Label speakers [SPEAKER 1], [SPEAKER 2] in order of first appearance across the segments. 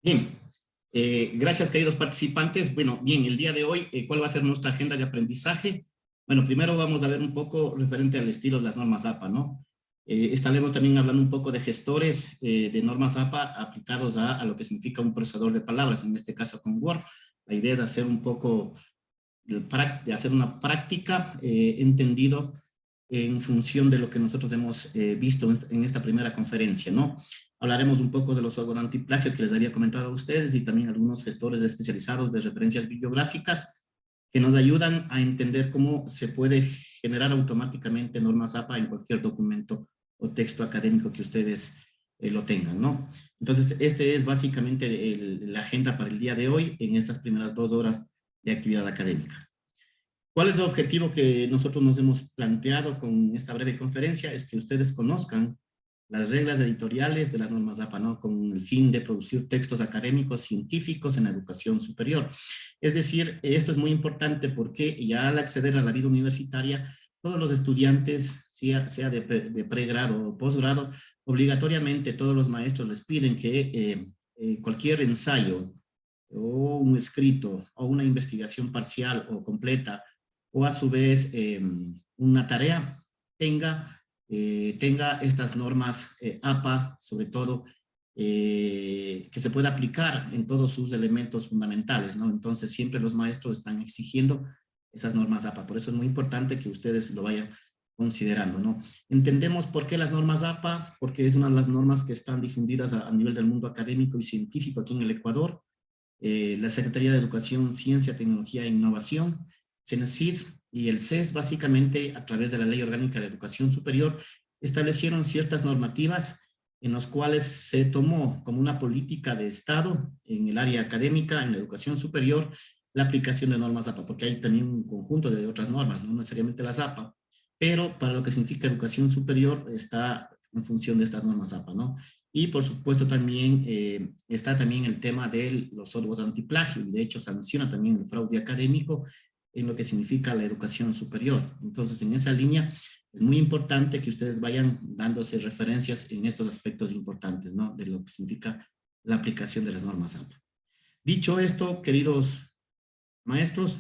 [SPEAKER 1] Bien, gracias queridos participantes. Bueno, bien, el día de hoy, ¿cuál va a ser nuestra agenda de aprendizaje? Bueno, primero vamos a ver un poco referente al estilo de las normas APA, ¿no? Estaremos también hablando un poco de gestores de normas APA aplicados a lo que significa un procesador de palabras, en este caso con Word. La idea es hacer un poco, de hacer una práctica entendido en función de lo que nosotros hemos visto en esta primera conferencia, ¿no? Hablaremos un poco de los software antiplagio que les había comentado a ustedes y también algunos gestores especializados de referencias bibliográficas que nos ayudan a entender cómo se puede generar automáticamente normas APA en cualquier documento o texto académico que ustedes lo tengan, ¿no? Entonces, este es básicamente la agenda para el día de hoy en estas primeras 2 horas de actividad académica. ¿Cuál es el objetivo que nosotros nos hemos planteado con esta breve conferencia? Es que ustedes conozcan las reglas editoriales de las normas APA, ¿no? Con el fin de producir textos académicos científicos en la educación superior. Es decir, esto es muy importante porque ya al acceder a la vida universitaria, todos los estudiantes, sea de pregrado o posgrado, obligatoriamente todos los maestros les piden que cualquier ensayo o un escrito o una investigación parcial o completa o a su vez una tarea tenga estas normas APA, sobre todo, que se pueda aplicar en todos sus elementos fundamentales, ¿no? Entonces, siempre los maestros están exigiendo esas normas APA. Por eso es muy importante que ustedes lo vayan considerando, ¿no? Entendemos por qué las normas APA, porque es una de las normas que están difundidas a nivel del mundo académico y científico aquí en el Ecuador. La Secretaría de Educación, Ciencia, Tecnología e Innovación, CENESID y el CES, básicamente a través de la Ley Orgánica de Educación Superior, establecieron ciertas normativas en las cuales se tomó como una política de Estado en el área académica, en la educación superior, la aplicación de normas APA, porque hay también un conjunto de otras normas, no necesariamente las APA, pero para lo que significa educación superior está en función de estas normas APA, ¿no? Y por supuesto también está también el tema de los software antiplagio, y de hecho sanciona también el fraude académico en lo que significa la educación superior. Entonces, en esa línea es muy importante que ustedes vayan dándose referencias en estos aspectos importantes, ¿no? De lo que significa la aplicación de las normas APA. Dicho esto, queridos maestros,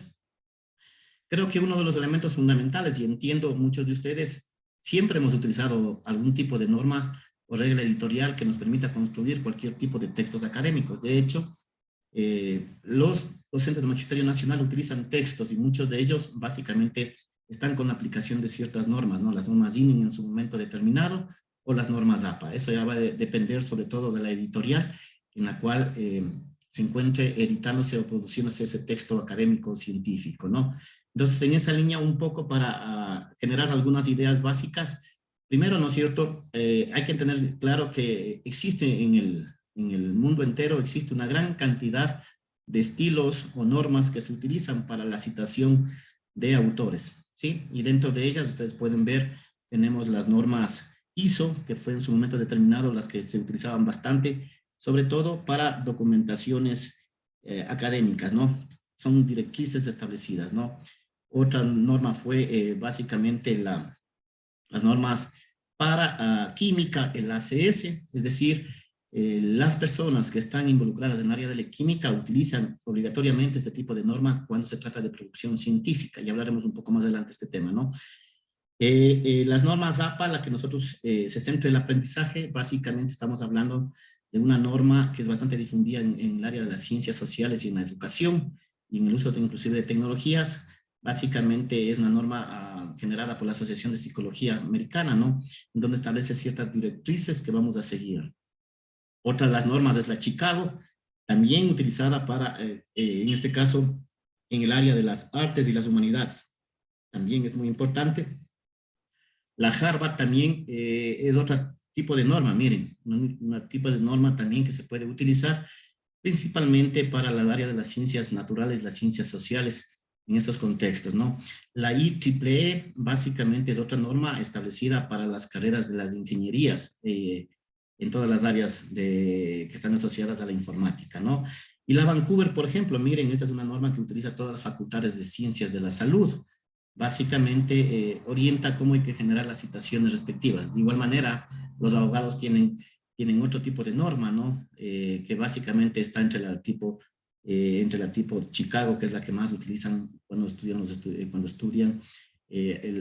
[SPEAKER 1] creo que uno de los elementos fundamentales, y entiendo muchos de ustedes, siempre hemos utilizado algún tipo de norma o regla editorial que nos permita construir cualquier tipo de textos académicos. De hecho, los docentes del Magisterio Nacional utilizan textos y muchos de ellos básicamente están con la aplicación de ciertas normas, ¿no? Las normas ININ en su momento determinado o las normas APA. Eso ya va a depender sobre todo de la editorial en la cual se encuentre editándose o produciéndose ese texto académico o científico, ¿no? Entonces, en esa línea, un poco para generar algunas ideas básicas. Primero, ¿no es cierto? Hay que tener claro que existe en el mundo entero, existe una gran cantidad de estilos o normas que se utilizan para la citación de autores, ¿sí? Y dentro de ellas, ustedes pueden ver, tenemos las normas ISO, que fue en su momento determinado las que se utilizaban bastante, sobre todo para documentaciones académicas, ¿no? Son directrices establecidas, ¿no? Otra norma fue básicamente las normas para química, el ACS, es decir, las personas que están involucradas en el área de la química utilizan obligatoriamente este tipo de norma cuando se trata de producción científica, y hablaremos un poco más adelante de este tema, ¿no? Las normas APA, la que nosotros se centra en el aprendizaje, básicamente estamos hablando de una norma que es bastante difundida en el área de las ciencias sociales y en la educación, y en el uso inclusive de tecnologías. Básicamente es una norma generada por la Asociación de Psicología Americana, ¿no? En donde establece ciertas directrices que vamos a seguir. Otra de las normas es la Chicago, también utilizada para, en este caso, en el área de las artes y las humanidades. también es muy importante. La Harvard también es otro tipo de norma, miren, un tipo de norma también que se puede utilizar principalmente para el área de las ciencias naturales, las ciencias sociales, en estos contextos, ¿no? La IEEE básicamente es otra norma establecida para las carreras de las ingenierías en todas las áreas que están asociadas a la informática, ¿no? Y la Vancouver, por ejemplo, miren, esta es una norma que utiliza todas las facultades de ciencias de la salud. Básicamente orienta cómo hay que generar las citaciones respectivas. De igual manera, los abogados tienen otro tipo de norma, ¿no? Que básicamente está entre la tipo Chicago, que es la que más utilizan cuando estudian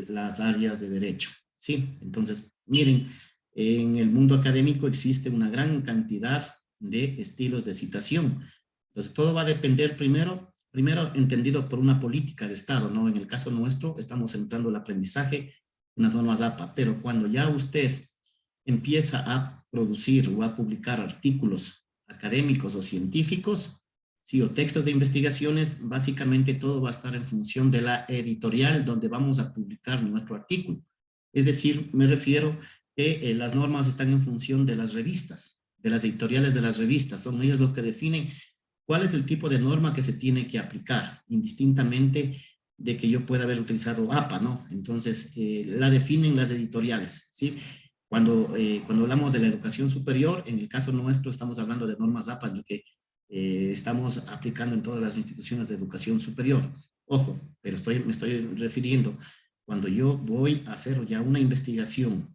[SPEAKER 1] las áreas de derecho, ¿sí? Entonces, miren, en el mundo académico existe una gran cantidad de estilos de citación. Entonces, todo va a depender primero entendido por una política de Estado, ¿no? En el caso nuestro, estamos centrando el aprendizaje en las normas APA, pero cuando ya usted empieza a producir o a publicar artículos académicos o científicos, sí, o textos de investigaciones, básicamente todo va a estar en función de la editorial donde vamos a publicar nuestro artículo. Es decir, me refiero que las normas están en función de las revistas, de las editoriales de las revistas. Son ellos los que definen cuál es el tipo de norma que se tiene que aplicar, indistintamente de que yo pueda haber utilizado APA, ¿no? Entonces, la definen las editoriales, ¿sí? Cuando hablamos de la educación superior, en el caso nuestro estamos hablando de normas APA, lo que estamos aplicando en todas las instituciones de educación superior. Ojo, pero me estoy refiriendo, cuando yo voy a hacer ya una investigación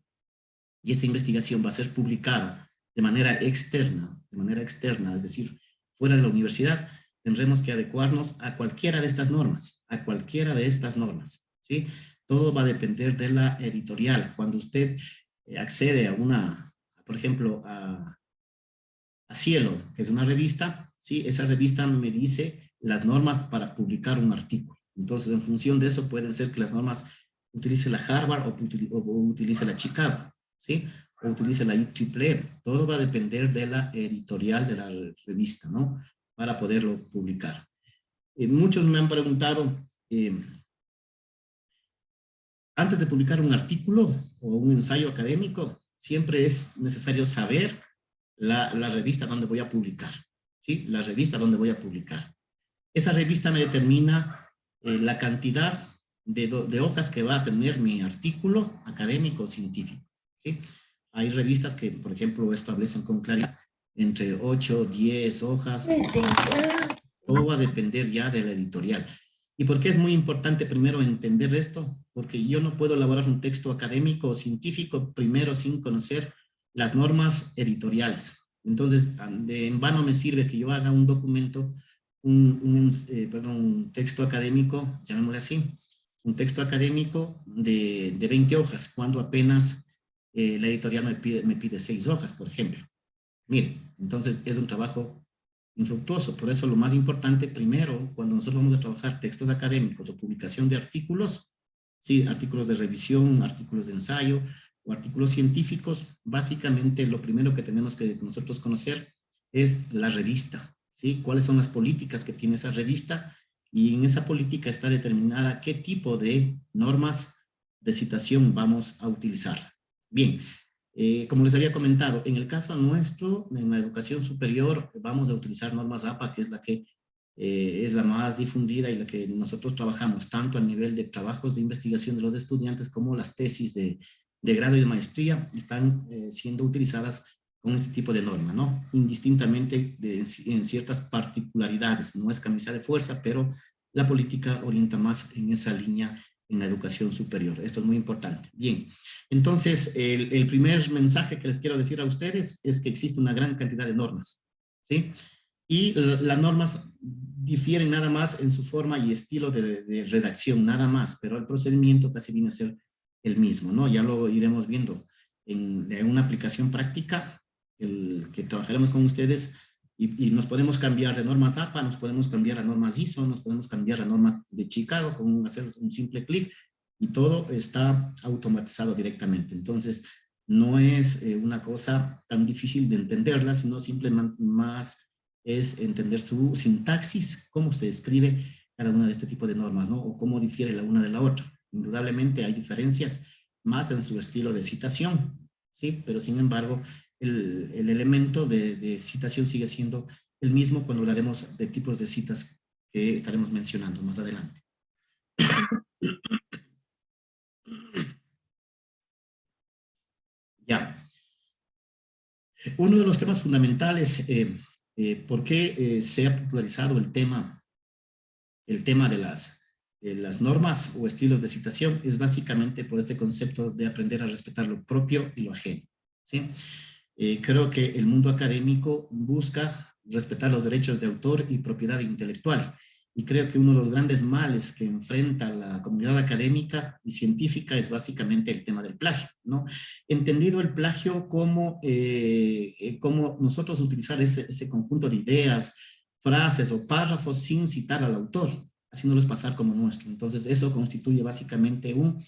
[SPEAKER 1] y esa investigación va a ser publicada de manera externa, es decir, fuera de la universidad, tendremos que adecuarnos a cualquiera de estas normas, ¿sí? Todo va a depender de la editorial. Cuando usted accede por ejemplo, a Cielo, que es una revista, ¿sí? Esa revista me dice las normas para publicar un artículo. Entonces, en función de eso, pueden ser que las normas utilice la Harvard o utilice la Chicago, ¿sí? O utilice la IEEE. Todo va a depender de la editorial de la revista, ¿no? Para poderlo publicar. Muchos me han preguntado, antes de publicar un artículo o un ensayo académico, siempre es necesario saber la revista donde voy a publicar, ¿sí? La revista donde voy a publicar. Esa revista me determina la cantidad de hojas que va a tener mi artículo académico o científico, ¿sí? Hay revistas que, por ejemplo, establecen con claridad entre 8, 10 hojas. Todo va a depender ya de la editorial. ¿Y por qué es muy importante primero entender esto? Porque yo no puedo elaborar un texto académico o científico primero sin conocer las normas editoriales. Entonces, en vano me sirve que yo haga un documento, un texto académico, llamémosle así, un texto académico de 20 hojas, cuando apenas la editorial me pide 6 hojas, por ejemplo. Mire, entonces es un trabajo infructuoso. Por eso lo más importante primero, cuando nosotros vamos a trabajar textos académicos o publicación de artículos, sí, artículos de revisión, artículos de ensayo o artículos científicos, básicamente lo primero que tenemos que nosotros conocer es la revista, ¿sí? ¿Cuáles son las políticas que tiene esa revista? Y en esa política está determinada qué tipo de normas de citación vamos a utilizar. Bien, como les había comentado, en el caso nuestro, en la educación superior, vamos a utilizar normas APA, que es la que es la más difundida y la que nosotros trabajamos tanto a nivel de trabajos de investigación de los estudiantes como las tesis de grado y de maestría están siendo utilizadas con este tipo de norma, ¿no? Indistintamente en ciertas particularidades. No es camisa de fuerza, pero la política orienta más en esa línea en la educación superior. Esto es muy importante. Bien, entonces el primer mensaje que les quiero decir a ustedes es que existe una gran cantidad de normas, ¿sí? Y las normas difieren nada más en su forma y estilo de redacción, nada más, pero el procedimiento casi viene a ser el mismo, ¿no? Ya lo iremos viendo en una aplicación práctica que trabajaremos con ustedes y nos podemos cambiar de normas APA, nos podemos cambiar a normas ISO, nos podemos cambiar a normas de Chicago con hacer un simple clic y todo está automatizado directamente. Entonces, no es una cosa tan difícil de entenderla, sino simplemente más es entender su sintaxis, cómo se escribe cada una de este tipo de normas, ¿no? O cómo difiere la una de la otra. indudablemente hay diferencias más en su estilo de citación, ¿sí? Pero sin embargo, el elemento de citación sigue siendo el mismo cuando hablaremos de tipos de citas que estaremos mencionando más adelante. Ya. Uno de los temas fundamentales, ¿por qué se ha popularizado el tema de las normas o estilos de citación? Es básicamente por este concepto de aprender a respetar lo propio y lo ajeno, ¿sí? Creo que el mundo académico busca respetar los derechos de autor y propiedad intelectual. Y creo que uno de los grandes males que enfrenta la comunidad académica y científica es básicamente el tema del plagio, ¿no? Entendido el plagio como, como nosotros utilizar ese conjunto de ideas, frases o párrafos sin citar al autor, haciéndolos pasar como nuestro. Entonces, eso constituye básicamente un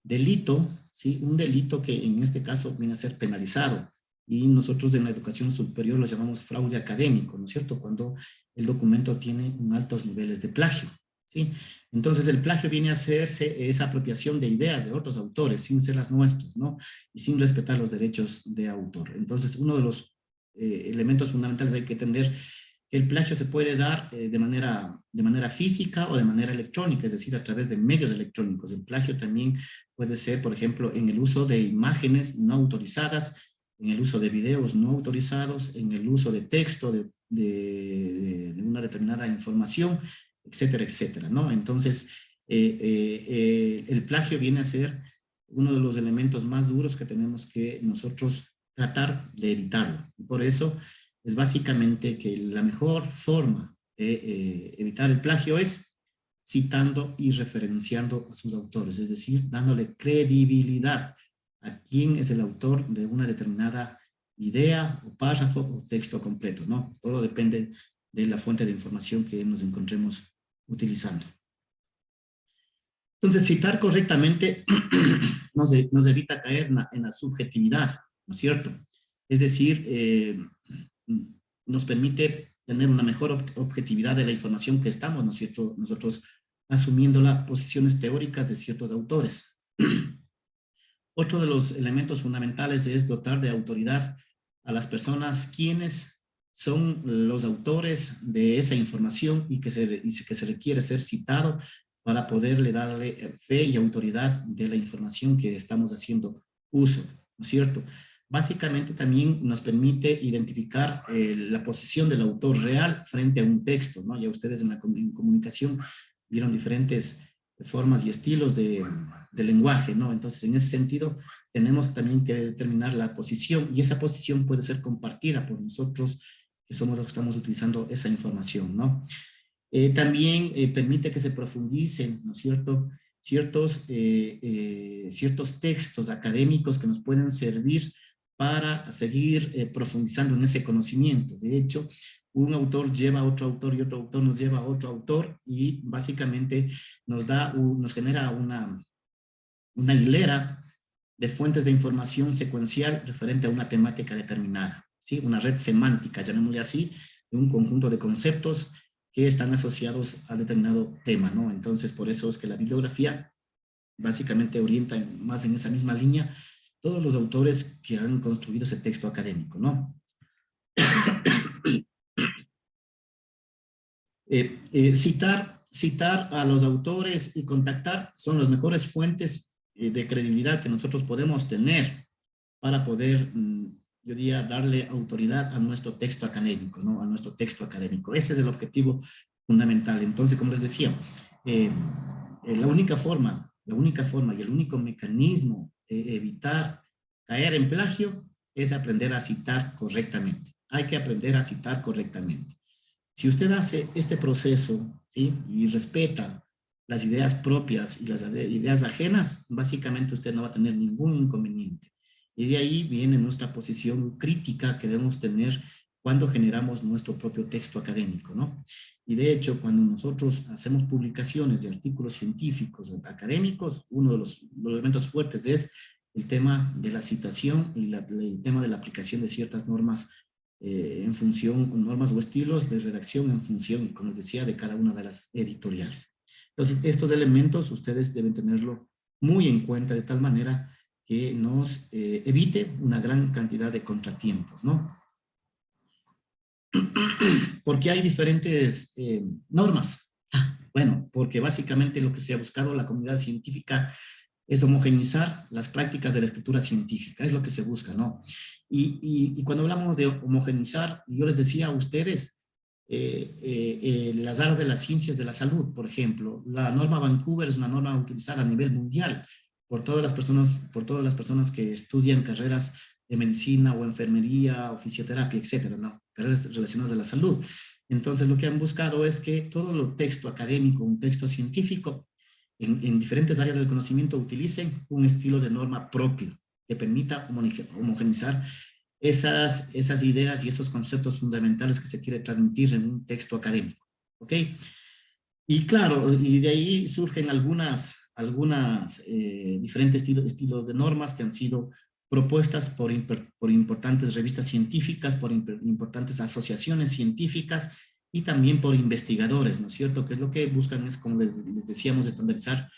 [SPEAKER 1] delito, ¿sí? Un delito que en este caso viene a ser penalizado. Y nosotros en la educación superior lo llamamos fraude académico, ¿no es cierto? Cuando el documento tiene altos niveles de plagio, ¿sí? Entonces el plagio viene a hacerse esa apropiación de ideas de otros autores sin ser las nuestras, ¿no? Y sin respetar los derechos de autor. Entonces uno de los elementos fundamentales hay que entender que el plagio se puede dar de manera física o de manera electrónica, es decir, a través de medios electrónicos. El plagio también puede ser, por ejemplo, en el uso de imágenes no autorizadas, en el uso de videos no autorizados, en el uso de texto de una determinada información, etcétera, etcétera, ¿no? Entonces, el plagio viene a ser uno de los elementos más duros que tenemos que nosotros tratar de evitarlo. Y por eso es básicamente que la mejor forma de evitar el plagio es citando y referenciando a sus autores, es decir, dándole credibilidad a quién es el autor de una determinada idea o párrafo o texto completo, ¿no? Todo depende de la fuente de información que nos encontremos utilizando. Entonces, citar correctamente nos evita caer en la subjetividad, ¿no es cierto? Es decir, nos permite tener una mejor objetividad de la información que estamos nosotros asumiendo las posiciones teóricas de ciertos autores. Otro de los elementos fundamentales es dotar de autoridad a las personas quienes son los autores de esa información y que se requiere ser citado para poderle darle fe y autoridad de la información que estamos haciendo uso, ¿no es cierto? Básicamente también nos permite identificar la posición del autor real frente a un texto, ¿no? Ya ustedes en comunicación vieron diferentes formas y estilos de lenguaje, ¿no? Entonces, en ese sentido, tenemos también que determinar la posición y esa posición puede ser compartida por nosotros, que somos los que estamos utilizando esa información, ¿no? También permite que se profundicen, ¿no es cierto?, ciertos textos académicos que nos pueden servir para seguir profundizando en ese conocimiento. De hecho, un autor lleva a otro autor y otro autor nos lleva a otro autor y básicamente nos genera una hilera de fuentes de información secuencial referente a una temática determinada, ¿sí? Una red semántica, llamémosle así, de un conjunto de conceptos que están asociados a determinado tema, ¿no? Entonces, por eso es que la bibliografía básicamente orienta más en esa misma línea todos los autores que han construido ese texto académico, ¿no? Citar a los autores y contactar son las mejores fuentes de credibilidad que nosotros podemos tener para poder, yo diría, darle autoridad a nuestro texto académico, ¿no? A nuestro texto académico. Ese es el objetivo fundamental. Entonces, como les decía, la única forma y el único mecanismo de evitar caer en plagio es aprender a citar correctamente. Hay que aprender a citar correctamente. Si usted hace este proceso, ¿sí?, y respeta las ideas propias y las ideas ajenas, básicamente usted no va a tener ningún inconveniente. Y de ahí viene nuestra posición crítica que debemos tener cuando generamos nuestro propio texto académico, ¿no? Y de hecho, cuando nosotros hacemos publicaciones de artículos científicos académicos, uno de los elementos fuertes es el tema de la citación y el tema de la aplicación de ciertas normas en función, normas o estilos de redacción en función, como les decía, de cada una de las editoriales. Entonces, estos elementos ustedes deben tenerlo muy en cuenta de tal manera que nos evite una gran cantidad de contratiempos, ¿no? Porque hay diferentes normas. Bueno, porque básicamente lo que se ha buscado la comunidad científica es homogeneizar las prácticas de la escritura científica, es lo que se busca, ¿no? Y cuando hablamos de homogeneizar, yo les decía a ustedes, las áreas de las ciencias de la salud, por ejemplo, la norma Vancouver es una norma utilizada a nivel mundial por todas las personas que estudian carreras de medicina o enfermería o fisioterapia, etcétera, ¿no? Carreras relacionadas a la salud. Entonces, lo que han buscado es que todo lo texto académico, un texto científico, en diferentes áreas del conocimiento utilicen un estilo de norma propio que permita homogeneizar esas ideas y esos conceptos fundamentales que se quiere transmitir en un texto académico. ¿Ok? Y claro, y de ahí surgen algunas diferentes estilos de normas que han sido propuestas por importantes revistas científicas, por importantes asociaciones científicas y también por investigadores, ¿no es cierto? Que es lo que buscan es, como les decíamos, estandarizar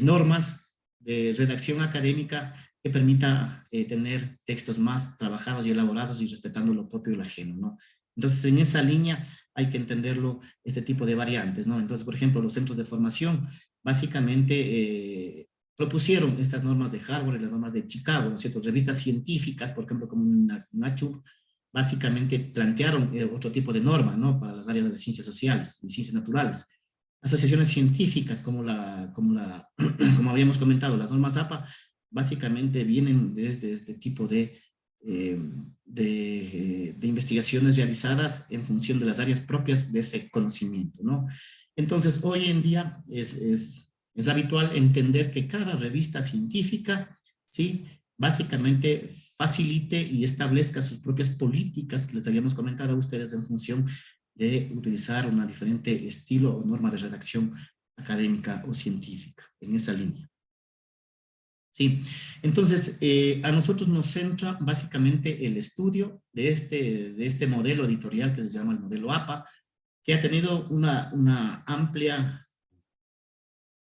[SPEAKER 1] normas de redacción académica que permita tener textos más trabajados y elaborados y respetando lo propio y lo ajeno, ¿no? Entonces, en esa línea hay que entenderlo, este tipo de variantes, ¿no? Entonces, por ejemplo, los centros de formación básicamente propusieron estas normas de Harvard y las normas de Chicago, ¿no es cierto? Revistas científicas, por ejemplo, como Nature, básicamente plantearon otro tipo de norma, ¿no? Para las áreas de las ciencias sociales y ciencias naturales. Asociaciones científicas como habíamos comentado, las normas APA, básicamente vienen desde este tipo de investigaciones realizadas en función de las áreas propias de ese conocimiento, ¿no? Entonces, hoy en día es habitual entender que cada revista científica, ¿sí? Básicamente facilite y establezca sus propias políticas que les habíamos comentado a ustedes en función de utilizar una diferente estilo o norma de redacción académica o científica en esa línea. Sí, entonces a nosotros nos centra básicamente el estudio de este modelo editorial que se llama el modelo APA, que ha tenido una amplia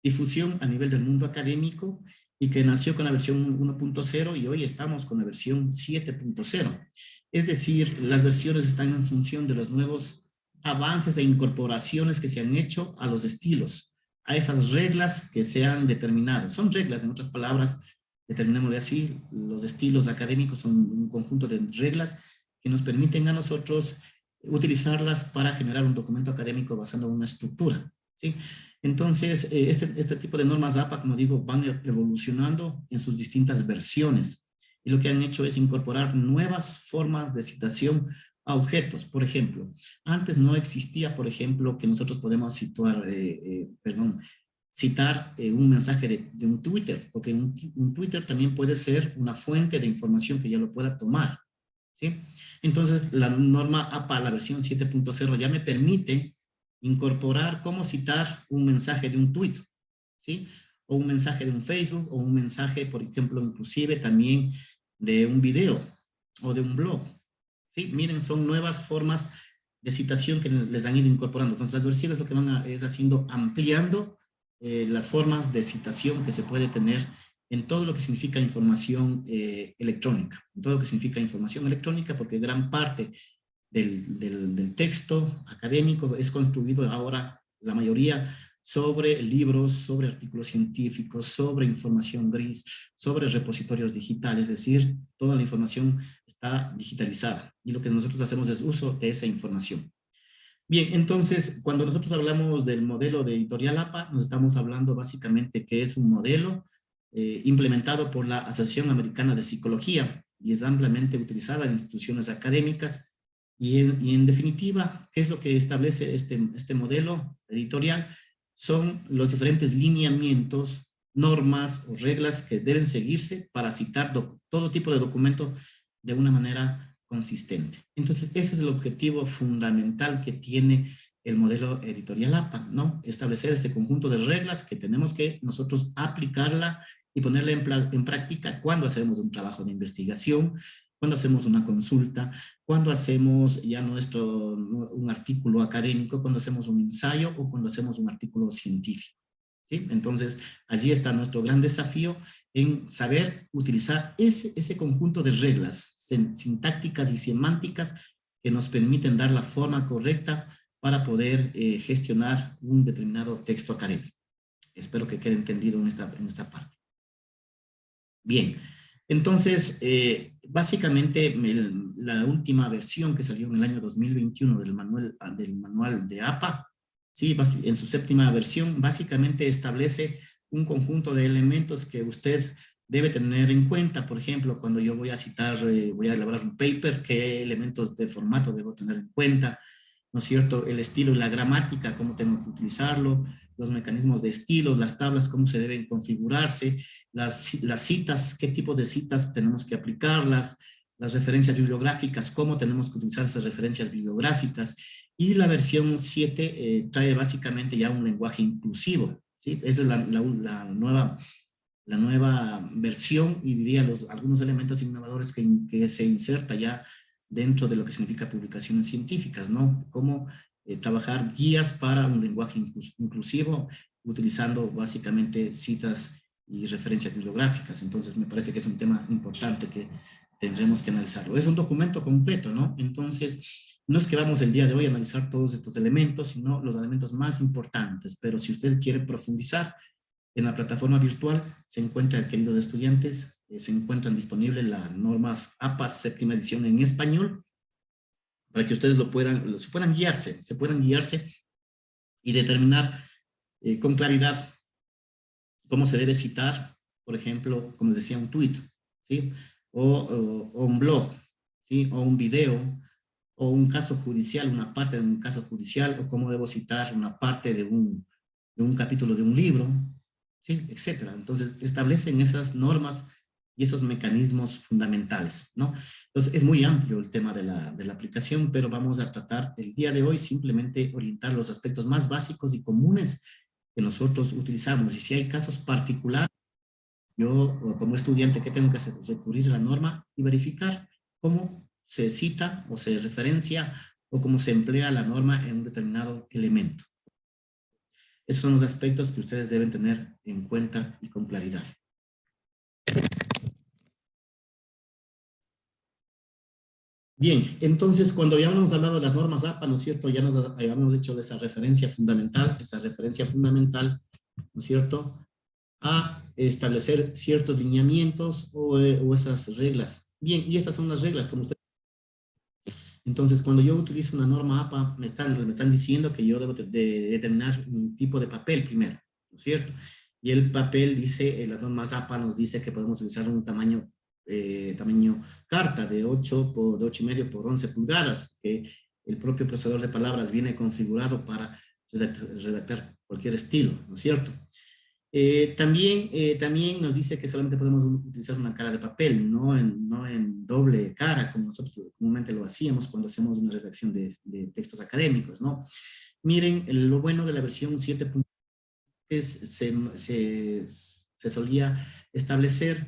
[SPEAKER 1] difusión a nivel del mundo académico y que nació con la versión 1.0 y hoy estamos con la versión 7.0. Es decir, las versiones están en función de los nuevos avances e incorporaciones que se han hecho a los estilos, a esas reglas que se han determinado. Son reglas, en otras palabras, determinémosle así, los estilos académicos son un conjunto de reglas que nos permiten a nosotros utilizarlas para generar un documento académico basado en una estructura, ¿sí? Entonces, este tipo de normas APA, como digo, van evolucionando en sus distintas versiones. Y lo que han hecho es incorporar nuevas formas de citación a objetos. Por ejemplo, antes no existía, por ejemplo, que nosotros podemos citar un mensaje de un Twitter, porque un Twitter también puede ser una fuente de información que ya lo pueda tomar, ¿sí? Entonces, la norma APA, la versión 7.0, ya me permite incorporar cómo citar un mensaje de un tweet, ¿sí? O un mensaje de un Facebook, o un mensaje, por ejemplo, inclusive también de un video o de un blog, ¿sí? Miren, son nuevas formas de citación que les han ido incorporando. Entonces, las versiones lo que es haciendo, ampliando las formas de citación que se puede tener en todo lo que significa información electrónica, en todo lo que significa información electrónica, porque gran parte del texto académico es construido ahora, la mayoría, sobre libros, sobre artículos científicos, sobre información gris, sobre repositorios digitales, es decir, toda la información está digitalizada y lo que nosotros hacemos es uso de esa información. Bien, entonces, cuando nosotros hablamos del modelo de editorial APA, nos estamos hablando básicamente que es un modelo implementado por la Asociación Americana de Psicología y es ampliamente utilizada en instituciones académicas y en definitiva, ¿qué es lo que establece este modelo editorial? Son los diferentes lineamientos, normas o reglas que deben seguirse para citar todo tipo de documento de una manera consistente. Entonces, ese es el objetivo fundamental que tiene el modelo editorial APA, ¿no? Establecer este conjunto de reglas que tenemos que nosotros aplicarla y ponerla en práctica cuando hacemos un trabajo de investigación, cuando hacemos una consulta, cuando hacemos ya un artículo académico, cuando hacemos un ensayo o cuando hacemos un artículo científico. ¿sí? Entonces, allí está nuestro gran desafío en saber utilizar ese conjunto de reglas sintácticas y semánticas que nos permiten dar la forma correcta para poder gestionar un determinado texto académico. Espero que quede entendido en esta parte. Bien, entonces, básicamente la última versión que salió en el año 2021 del manual de APA, ¿sí? En su séptima versión, básicamente establece un conjunto de elementos que usted debe tener en cuenta. Por ejemplo, cuando yo voy a citar, voy a elaborar un paper, qué elementos de formato debo tener en cuenta, ¿no es cierto? El estilo y la gramática, cómo tengo que utilizarlo, los mecanismos de estilos, las tablas, cómo se deben configurarse, las citas, qué tipo de citas tenemos que aplicarlas, las referencias bibliográficas, cómo tenemos que utilizar esas referencias bibliográficas. Y la versión 7 trae básicamente ya un lenguaje inclusivo, ¿sí? Esa es la nueva versión y diría algunos elementos innovadores que se inserta ya dentro de lo que significa publicaciones científicas, ¿no? Cómo trabajar guías para un lenguaje inclusivo utilizando básicamente citas y referencias bibliográficas. Entonces me parece que es un tema importante que tendremos que analizarlo. Es un documento completo, ¿no? Entonces, no es que vamos el día de hoy a analizar todos estos elementos, sino los elementos más importantes, pero si usted quiere profundizar, en la plataforma virtual se encuentra, queridos estudiantes, se encuentran disponibles las normas APA séptima edición en español, para que ustedes se puedan guiarse y determinar con claridad cómo se debe citar, por ejemplo, como les decía, un tweet, ¿sí? O un blog, ¿sí? O un video, o un caso judicial, una parte de un caso judicial, o cómo debo citar una parte de un capítulo de un libro, ¿sí? Etcétera. Entonces, establecen esas normas y esos mecanismos fundamentales, ¿no? Entonces, es muy amplio el tema de la aplicación, pero vamos a tratar el día de hoy simplemente orientar los aspectos más básicos y comunes que nosotros utilizamos. Y si hay casos particulares, yo como estudiante, ¿qué tengo que hacer? Recurrir a la norma y verificar cómo se cita o se referencia o cómo se emplea la norma en un determinado elemento. Esos son los aspectos que ustedes deben tener en cuenta y con claridad. Bien, entonces cuando ya hemos hablado de las normas APA, ¿no es cierto? Ya nos habíamos hecho de esa referencia fundamental, ¿no es cierto? A establecer ciertos lineamientos o esas reglas. Bien, y estas son las reglas, como usted. Entonces, cuando yo utilizo una norma APA, me están diciendo que yo debo de determinar un tipo de papel primero, ¿no es cierto? Y el papel dice, las normas APA nos dice que podemos utilizar un tamaño carta de 8 y medio por 11 pulgadas, que el propio procesador de palabras viene configurado para redactar cualquier estilo, ¿no es cierto? También nos dice que solamente podemos utilizar una cara de papel, no en doble cara, como nosotros comúnmente lo hacíamos cuando hacemos una redacción de textos académicos, ¿no? Miren, lo bueno de la versión 7. Se solía establecer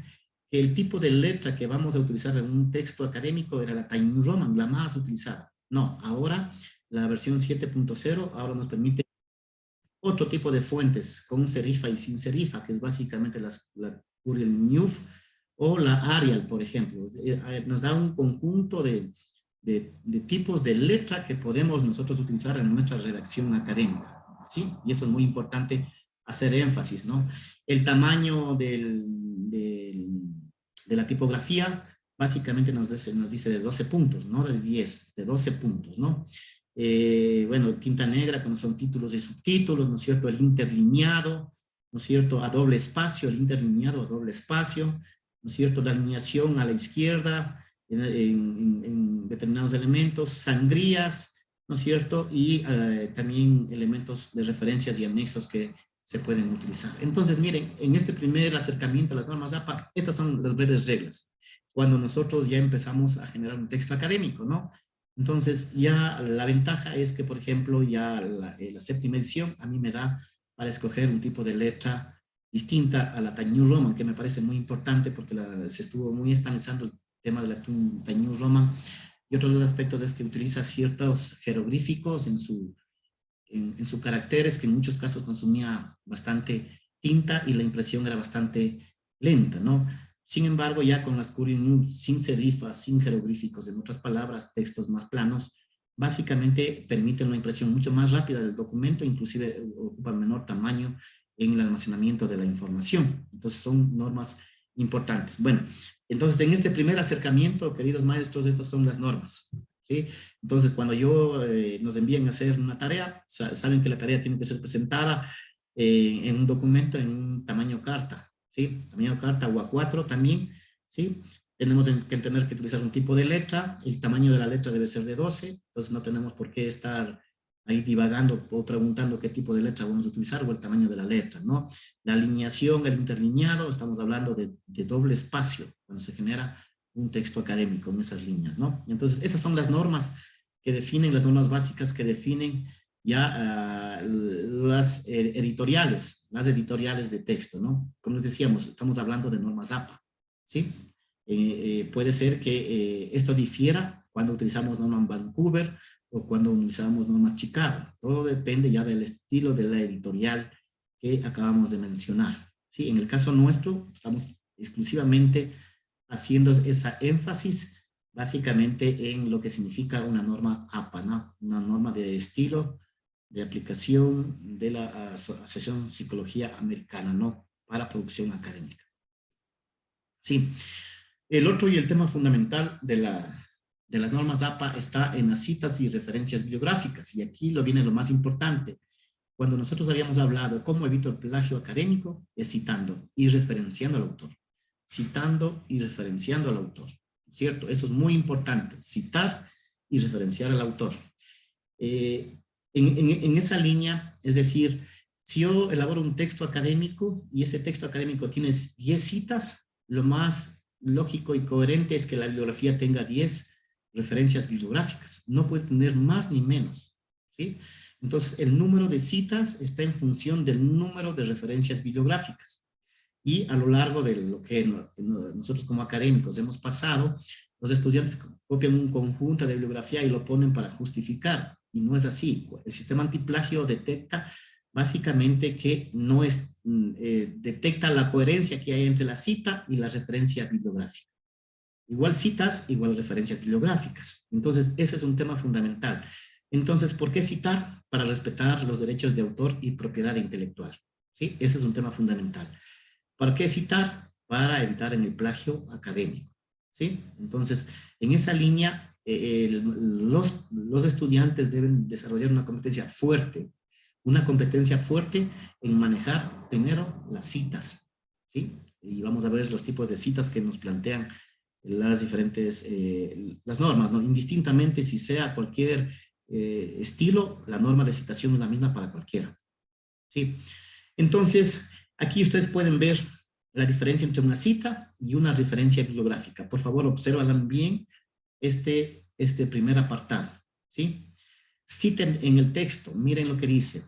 [SPEAKER 1] que el tipo de letra que vamos a utilizar en un texto académico era la Times New Roman, la más utilizada. No, ahora la versión 7.0 ahora nos permite otro tipo de fuentes con serifa y sin serifa, que es básicamente la Kuriel New o la Arial, por ejemplo. Nos da un conjunto de tipos de letra que podemos nosotros utilizar en nuestra redacción académica, ¿sí? Y eso es muy importante hacer énfasis, ¿no? El tamaño de la tipografía básicamente nos dice de 12 puntos, no de 10, de 12 puntos, ¿no? Bueno, tinta negra cuando son títulos y subtítulos, ¿no es cierto? El interlineado, ¿no es cierto? A doble espacio, el interlineado a doble espacio, ¿no es cierto? La alineación a la izquierda en determinados elementos, sangrías, ¿no es cierto? Y también elementos de referencias y anexos que se pueden utilizar. Entonces, miren, en este primer acercamiento a las normas APA, estas son las breves reglas. Cuando nosotros ya empezamos a generar un texto académico, ¿no? Entonces, ya la ventaja es que, por ejemplo, ya la séptima edición a mí me da para escoger un tipo de letra distinta a la Times New Roman, que me parece muy importante porque se estuvo muy estanizando el tema de la Times New Roman. Y otro de los aspectos es que utiliza ciertos jeroglíficos en su carácter es que en muchos casos consumía bastante tinta y la impresión era bastante lenta, ¿no? Sin embargo, ya con las Courier News, sin serifas, sin jeroglíficos, en otras palabras, textos más planos, básicamente permiten una impresión mucho más rápida del documento, inclusive ocupan menor tamaño en el almacenamiento de la información. Entonces son normas importantes. Bueno, entonces en este primer acercamiento, queridos maestros, estas son las normas. ¿Sí? Entonces, cuando nos envían a hacer una tarea, saben que la tarea tiene que ser presentada en un documento en un tamaño carta, ¿sí? Tamaño carta o A4 también, ¿sí? Tenemos que tener que utilizar un tipo de letra, el tamaño de la letra debe ser de 12, entonces no tenemos por qué estar ahí divagando o preguntando qué tipo de letra vamos a utilizar o el tamaño de la letra, ¿no? La alineación, el interlineado, estamos hablando de doble espacio, cuando se genera un texto académico en esas líneas, ¿no? Entonces, estas son las normas que definen, las normas básicas que definen ya las editoriales de texto, ¿no? Como les decíamos, estamos hablando de normas APA, ¿sí? Puede ser que esto difiera cuando utilizamos normas Vancouver o cuando utilizamos normas Chicago. Todo depende ya del estilo de la editorial que acabamos de mencionar, ¿sí? En el caso nuestro, estamos exclusivamente haciendo esa énfasis básicamente en lo que significa una norma APA, ¿no? Una norma de estilo, de aplicación de la Asociación Psicología Americana, ¿no? Para producción académica. Sí, el otro y el tema fundamental de las normas APA está en las citas y referencias bibliográficas, y aquí viene lo más importante. Cuando nosotros habíamos hablado cómo evito el plagio académico, es citando y referenciando al autor. Citando y referenciando al autor, ¿cierto? Eso es muy importante, citar y referenciar al autor. En esa línea, es decir, si yo elaboro un texto académico y ese texto académico tiene 10 citas, lo más lógico y coherente es que la bibliografía tenga 10 referencias bibliográficas. No puede tener más ni menos, ¿sí? Entonces, el número de citas está en función del número de referencias bibliográficas. Y a lo largo de lo que nosotros como académicos hemos pasado, los estudiantes copian un conjunto de bibliografía y lo ponen para justificar. Y no es así. El sistema antiplagio detecta básicamente que no es, detecta la coherencia que hay entre la cita y la referencia bibliográfica. Igual citas, igual referencias bibliográficas. Entonces, ese es un tema fundamental. Entonces, ¿por qué citar? Para respetar los derechos de autor y propiedad intelectual. ¿Sí? Ese es un tema fundamental. ¿Para qué citar? Para evitar en el plagio académico, ¿sí? Entonces, en esa línea, los estudiantes deben desarrollar una competencia fuerte en manejar primero las citas, ¿sí? Y vamos a ver los tipos de citas que nos plantean las diferentes, las normas, ¿no? Indistintamente si sea cualquier estilo, la norma de citación es la misma para cualquiera, ¿sí? Entonces, aquí ustedes pueden ver la diferencia entre una cita y una referencia bibliográfica. Por favor, observan bien este primer apartado, ¿sí? Citen en el texto, miren lo que dice.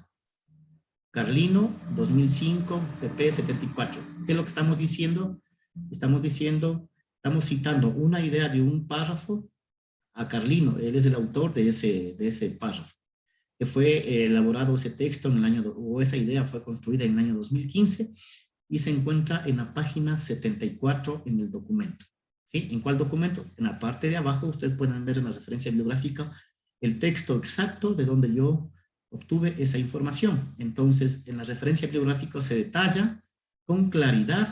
[SPEAKER 1] Carlino, 2005, pp. 74. ¿Qué es lo que estamos diciendo? Estamos citando una idea de un párrafo a Carlino. Él es el autor de ese párrafo, que fue elaborado ese texto en el año, o esa idea fue construida en el año 2015 y se encuentra en la página 74 en el documento. ¿Sí? ¿En cuál documento? En la parte de abajo ustedes pueden ver en la referencia bibliográfica el texto exacto de donde yo obtuve esa información. Entonces, en la referencia bibliográfica se detalla con claridad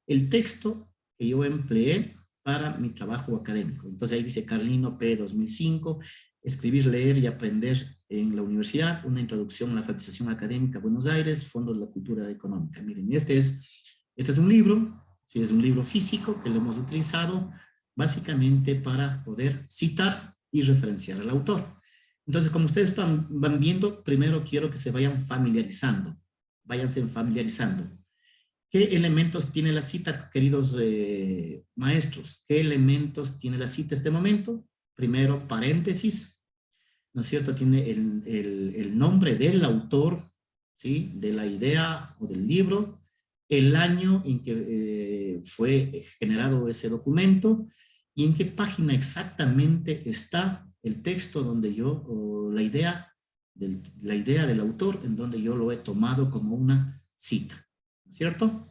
[SPEAKER 1] el texto que yo empleé para mi trabajo académico. Entonces ahí dice Carlino P. 2005, escribir, leer y aprender en la universidad, una introducción a la alfabetización académica Buenos Aires, fondos de la cultura económica. Miren, este es un libro, sí, es un libro físico que lo hemos utilizado básicamente para poder citar y referenciar al autor. Entonces, como ustedes van viendo, primero quiero que se vayan familiarizando. Váyanse familiarizando. ¿Qué elementos tiene la cita, queridos maestros? ¿Qué elementos tiene la cita en este momento? Primero, paréntesis, ¿no es cierto? Tiene el nombre del autor, ¿sí? De la idea o del libro, el año en que fue generado ese documento y en qué página exactamente está el texto donde o la idea la idea del autor, en donde yo lo he tomado como una cita, ¿cierto?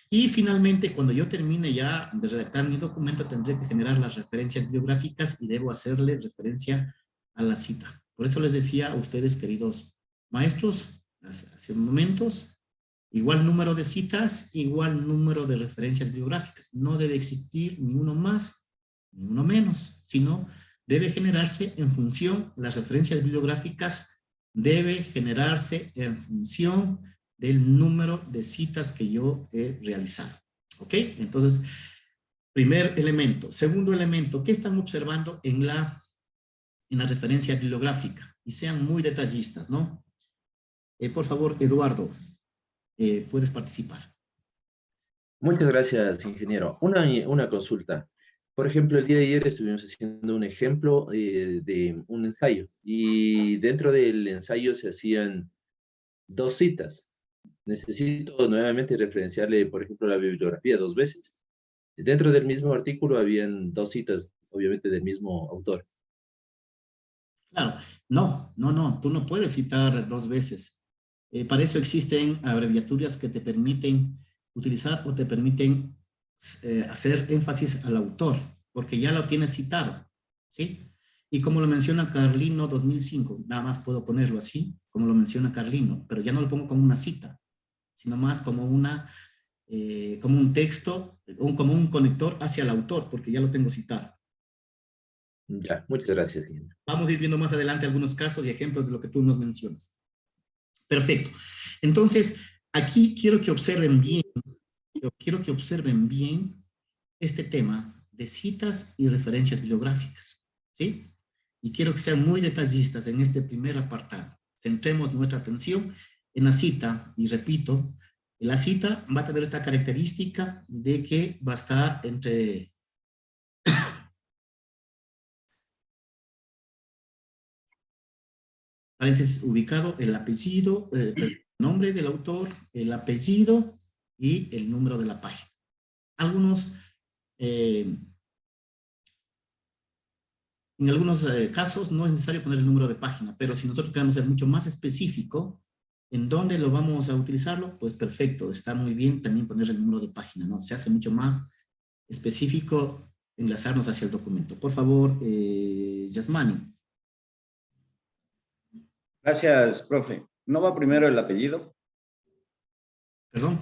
[SPEAKER 1] Y finalmente, cuando yo termine ya de redactar mi documento, tendré que generar las referencias bibliográficas y debo hacerle referencia a la cita. Por eso les decía a ustedes, queridos maestros, hace momentos, igual número de citas, igual número de referencias bibliográficas. No debe existir ni uno más, ni uno menos, sino debe generarse en función, las referencias bibliográficas debe generarse en función del número de citas que yo he realizado. ¿Ok? Entonces, primer elemento. Segundo elemento, ¿qué están observando en la referencia bibliográfica? Y sean muy detallistas, ¿no? Por favor, Eduardo, puedes participar.
[SPEAKER 2] Muchas gracias, ingeniero. Una consulta. Por ejemplo, el día de ayer estuvimos haciendo un ejemplo de un ensayo y dentro del ensayo se hacían dos citas. Necesito nuevamente referenciarle, por ejemplo, la bibliografía dos veces. Dentro del mismo artículo habían dos citas, obviamente del mismo autor.
[SPEAKER 1] Claro, no, tú no puedes citar dos veces. Para eso existen abreviaturas que te permiten utilizar o te permiten hacer énfasis al autor, porque ya lo tienes citado, ¿sí? Y como lo menciona Carlino 2005, nada más puedo ponerlo así, como lo menciona Carlino, pero ya no lo pongo como una cita, sino más como como un texto, como un conector hacia el autor, porque ya lo tengo citado.
[SPEAKER 2] Ya, muchas gracias, ingeniero.
[SPEAKER 1] Vamos a ir viendo más adelante algunos casos y ejemplos de lo que tú nos mencionas. Perfecto. Entonces, aquí quiero que observen bien este tema de citas y referencias bibliográficas, ¿sí? Y quiero que sean muy detallistas en este primer apartado. Centremos nuestra atención en la cita, y repito, la cita va a tener esta característica de que va a estar entre paréntesis ubicado el apellido, el nombre del autor, el apellido y el número de la página. En algunos casos no es necesario poner el número de página, pero si nosotros queremos ser mucho más específico, ¿en dónde lo vamos a utilizarlo? Pues perfecto, está muy bien también poner el número de página, ¿no? Se hace mucho más específico enlazarnos hacia el documento. Por favor, Yasmani.
[SPEAKER 3] Gracias, profe. ¿No va primero el apellido?
[SPEAKER 1] ¿Perdón?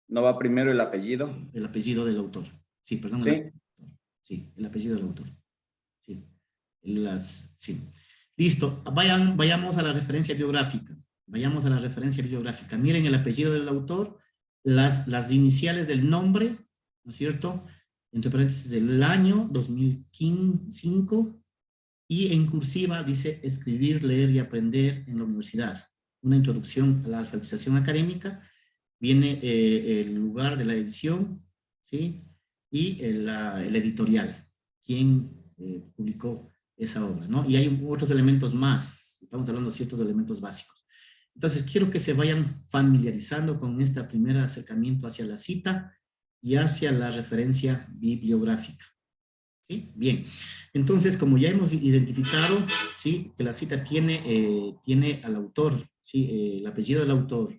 [SPEAKER 3] ¿No va primero el apellido?
[SPEAKER 1] El apellido del autor. Sí, perdón.
[SPEAKER 3] Sí.
[SPEAKER 1] Sí, el apellido del autor. Sí. Sí. Listo. Vayamos a la referencia bibliográfica. Vayamos a la referencia bibliográfica. Miren el apellido del autor, las iniciales del nombre, ¿no es cierto? Entre paréntesis del año 2005 y en cursiva dice escribir, leer y aprender en la universidad. Una introducción a la alfabetización académica. Viene el lugar de la edición, ¿sí? Y el editorial, quien publicó esa obra, ¿no? Y hay otros elementos más, estamos hablando de ciertos elementos básicos. Entonces, quiero que se vayan familiarizando con este primer acercamiento hacia la cita y hacia la referencia bibliográfica. ¿Sí? Bien, entonces, como ya hemos identificado, ¿sí? Que la cita tiene al autor, ¿sí? El apellido del autor,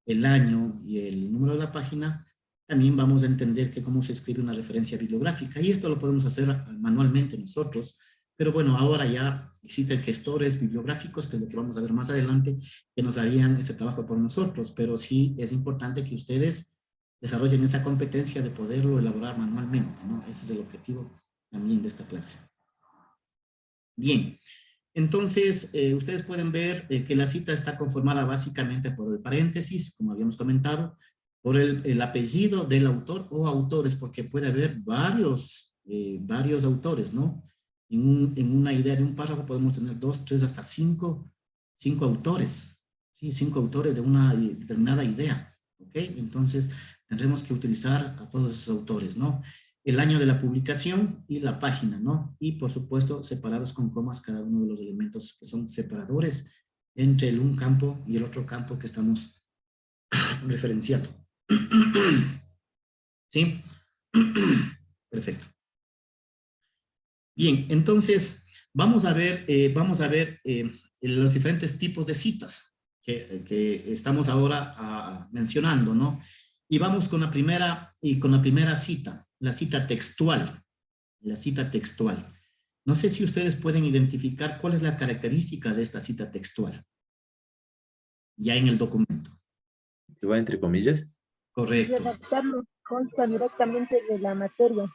[SPEAKER 1] el año y el número de la página, también vamos a entender que cómo se escribe una referencia bibliográfica. Y esto lo podemos hacer manualmente nosotros, pero bueno, ahora ya existen gestores bibliográficos, que es lo que vamos a ver más adelante, que nos harían ese trabajo por nosotros, pero sí es importante que ustedes desarrollen esa competencia de poderlo elaborar manualmente, ¿no? Ese es el objetivo también de esta clase. Bien, entonces ustedes pueden ver que la cita está conformada básicamente por el paréntesis, como habíamos comentado, por el apellido del autor o autores, porque puede haber varios autores, ¿no? En una idea de un párrafo podemos tener 2, 3, hasta 5 autores, ¿sí? 5 autores de una determinada idea, ¿ok? Entonces tendremos que utilizar a todos esos autores, ¿no? El año de la publicación y la página, ¿no? Y por supuesto, separados con comas cada uno de los elementos que son separadores entre un campo y el otro campo que estamos referenciando. ¿Sí? Perfecto. Bien, entonces, vamos a ver los diferentes tipos de citas que estamos ahora mencionando, ¿no? Y vamos con la primera cita, la cita textual. La cita textual. No sé si ustedes pueden identificar cuál es la característica de esta cita textual, ya en el documento.
[SPEAKER 2] ¿Que va entre comillas?
[SPEAKER 1] Correcto.
[SPEAKER 4] Redactarlo consta directamente de la materia.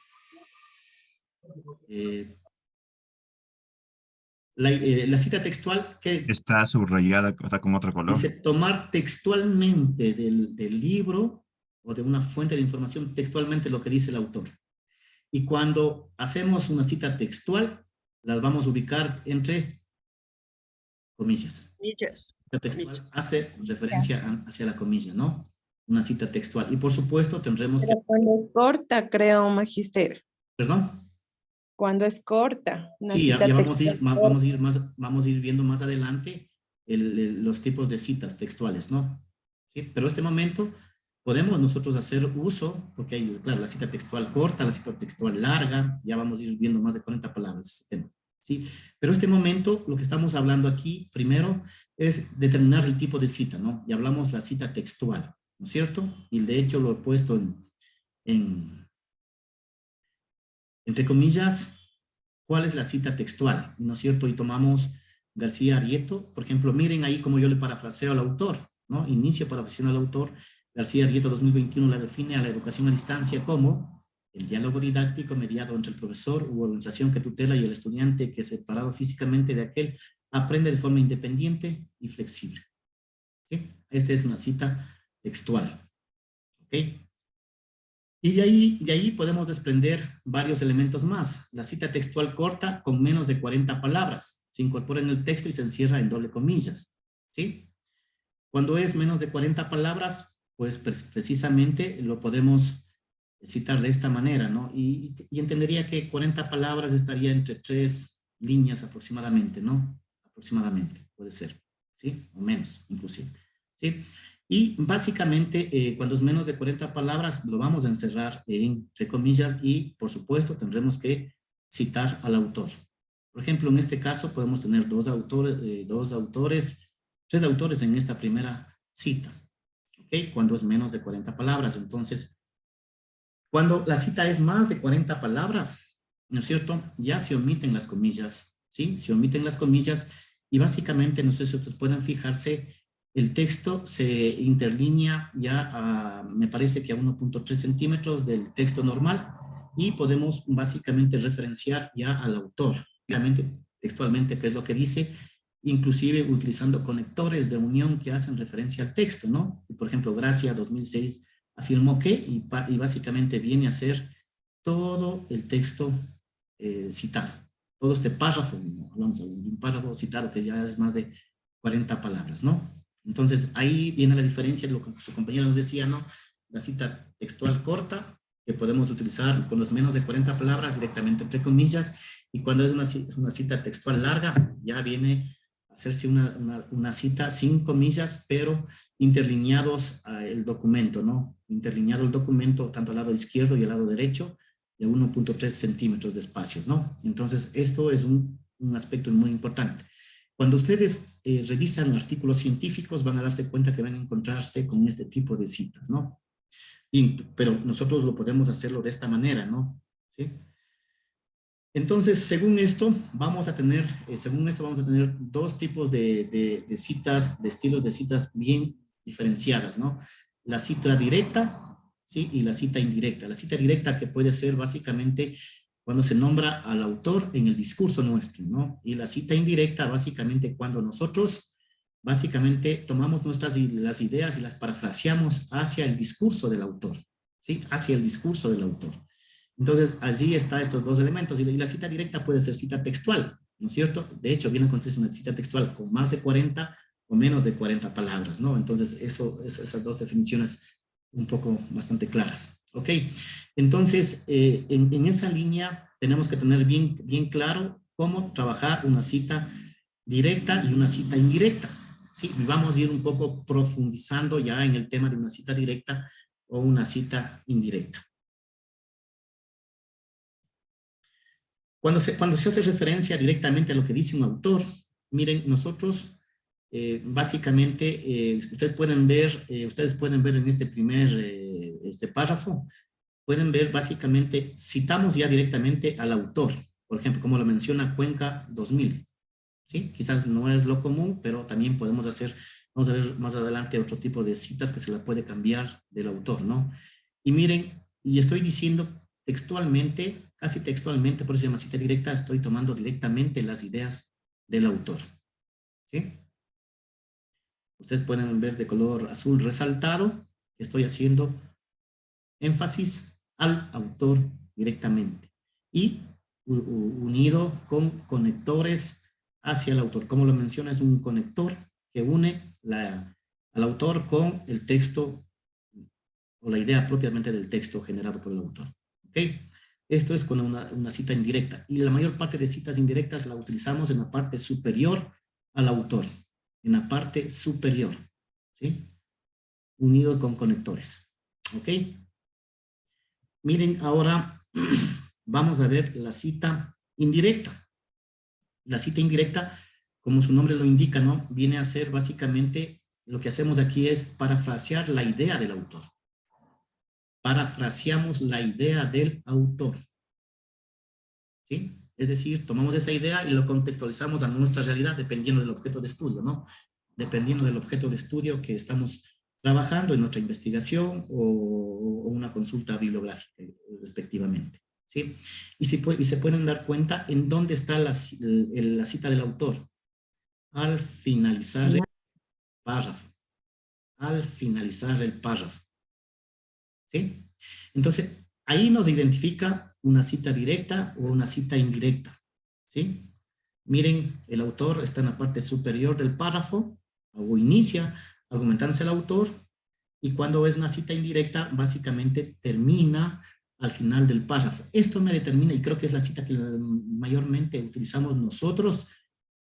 [SPEAKER 1] La cita textual que
[SPEAKER 5] Está subrayada, o sea, con otro color.
[SPEAKER 1] dice tomar textualmente del libro o de una fuente de información textualmente lo que dice el autor. Y cuando hacemos una cita textual, las vamos a ubicar entre comillas. La textual hace referencia hacia la comilla, ¿no? Una cita textual. Y por supuesto tendremos que...
[SPEAKER 6] Pero cuando es corta, creo, magister.
[SPEAKER 1] ¿Perdón?
[SPEAKER 6] Cuando es corta. Una
[SPEAKER 1] Sí, ya
[SPEAKER 6] cita
[SPEAKER 1] vamos a ir viendo más adelante los tipos de citas textuales, ¿no? ¿Sí? Pero en este momento podemos nosotros hacer uso, porque hay, claro, la cita textual corta, la cita textual larga, ya vamos a ir viendo más de 40 palabras ese tema, ¿sí? Pero en este momento lo que estamos hablando aquí, primero, es determinar el tipo de cita, ¿no? Y hablamos la cita textual, ¿no es cierto? Y de hecho lo he puesto entre comillas, ¿cuál es la cita textual? ¿No es cierto? Y tomamos García Arrieto, por ejemplo, miren ahí como yo le parafraseo al autor, ¿no? Inicio parafraseando al autor. García Arrieto 2021 la define a la educación a distancia como el diálogo didáctico mediado entre el profesor u organización que tutela y el estudiante que separado físicamente de aquel aprende de forma independiente y flexible. ¿Sí? Esta es una cita textual. ¿Ok? Y de ahí podemos desprender varios elementos más. La cita textual corta con menos de 40 palabras se incorpora en el texto y se encierra en doble comillas. ¿Sí? Cuando es menos de 40 palabras, pues precisamente lo podemos citar de esta manera, ¿no? Y entendería que 40 palabras estaría entre 3 líneas aproximadamente, ¿no? Aproximadamente, puede ser, ¿sí? O menos, inclusive, ¿sí? Y básicamente, cuando es menos de 40 palabras, lo vamos a encerrar entre comillas y, por supuesto, tendremos que citar al autor. Por ejemplo, en este caso podemos tener tres autores en esta primera cita, ¿ok? Cuando es menos de 40 palabras. Entonces, cuando la cita es más de 40 palabras, ¿no es cierto? Ya se omiten las comillas, ¿sí? Se omiten las comillas y básicamente, no sé si ustedes pueden fijarse, el texto se interlinea ya me parece que a 1.3 centímetros del texto normal y podemos básicamente referenciar ya al autor, textualmente, qué es lo que dice, inclusive utilizando conectores de unión que hacen referencia al texto, ¿no? Por ejemplo, Gracia 2006 afirmó que, y básicamente viene a ser todo el texto citado, todo este párrafo, hablamos de un párrafo citado que ya es más de 40 palabras, ¿no? Entonces, ahí viene la diferencia de lo que su compañero nos decía, ¿no? La cita textual corta, que podemos utilizar con los menos de 40 palabras directamente entre comillas, y cuando es una cita textual larga, ya viene a hacerse una cita sin comillas, pero interlineados el documento, ¿no? Interlineado el documento tanto al lado izquierdo y al lado derecho, de 1.3 centímetros de espacios, ¿no? Entonces, esto es un aspecto muy importante. Cuando ustedes revisan artículos científicos van a darse cuenta que van a encontrarse con este tipo de citas, ¿no? Pero nosotros lo podemos hacerlo de esta manera, ¿no? ¿Sí? Entonces, según esto, vamos a tener dos tipos de citas, de estilos de citas bien diferenciadas, ¿no? La cita directa, ¿sí? Y la cita indirecta. La cita directa que puede ser básicamente cuando se nombra al autor en el discurso nuestro, ¿no? Y la cita indirecta, básicamente, cuando nosotros, básicamente, tomamos las ideas y las parafraseamos hacia el discurso del autor, ¿sí? Hacia el discurso del autor. Entonces, allí están estos dos elementos. Y la cita directa puede ser cita textual, ¿no es cierto? De hecho, viene a acontecer una cita textual con más de 40 o menos de 40 palabras, ¿no? Entonces, esas dos definiciones un poco bastante claras. ¿Ok? Entonces, en esa línea tenemos que tener bien claro cómo trabajar una cita directa y una cita indirecta. Sí, y vamos a ir un poco profundizando ya en el tema de una cita directa o una cita indirecta. Cuando se hace referencia directamente a lo que dice un autor, miren, nosotros básicamente, ustedes pueden ver en este primer este párrafo, pueden ver básicamente, citamos ya directamente al autor, por ejemplo, como lo menciona Cuenca 2000, ¿sí? Quizás no es lo común, pero también podemos hacer, vamos a ver más adelante otro tipo de citas que se la puede cambiar del autor, ¿no? Y miren, y estoy diciendo textualmente, casi textualmente, por eso se llama cita directa, estoy tomando directamente las ideas del autor, ¿sí? Ustedes pueden ver de color azul resaltado que estoy haciendo énfasis al autor directamente y unido con conectores hacia el autor. Como lo menciona, es un conector que une al autor con el texto o la idea propiamente del texto generado por el autor. ¿Ok? Esto es con una cita indirecta. Y la mayor parte de citas indirectas la utilizamos en la parte superior al autor. En la parte superior. ¿Sí? Unido con conectores. ¿Ok? Miren, ahora vamos a ver la cita indirecta. La cita indirecta, como su nombre lo indica, ¿no? Viene a ser básicamente, lo que hacemos aquí es parafrasear la idea del autor. Parafraseamos la idea del autor. ¿Sí? Es decir, tomamos esa idea y lo contextualizamos a nuestra realidad dependiendo del objeto de estudio, ¿no? Dependiendo del objeto de estudio que estamos trabajando en nuestra investigación o una consulta bibliográfica, respectivamente. ¿Sí? Y se pueden dar cuenta en dónde está la cita del autor. Al finalizar el párrafo. Al finalizar el párrafo. ¿Sí? Entonces, ahí nos identifica una cita directa o una cita indirecta. ¿Sí? Miren, el autor está en la parte superior del párrafo, o inicia argumentándose el autor, y cuando es una cita indirecta, básicamente termina al final del párrafo. Esto me determina, y creo que es la cita que mayormente utilizamos nosotros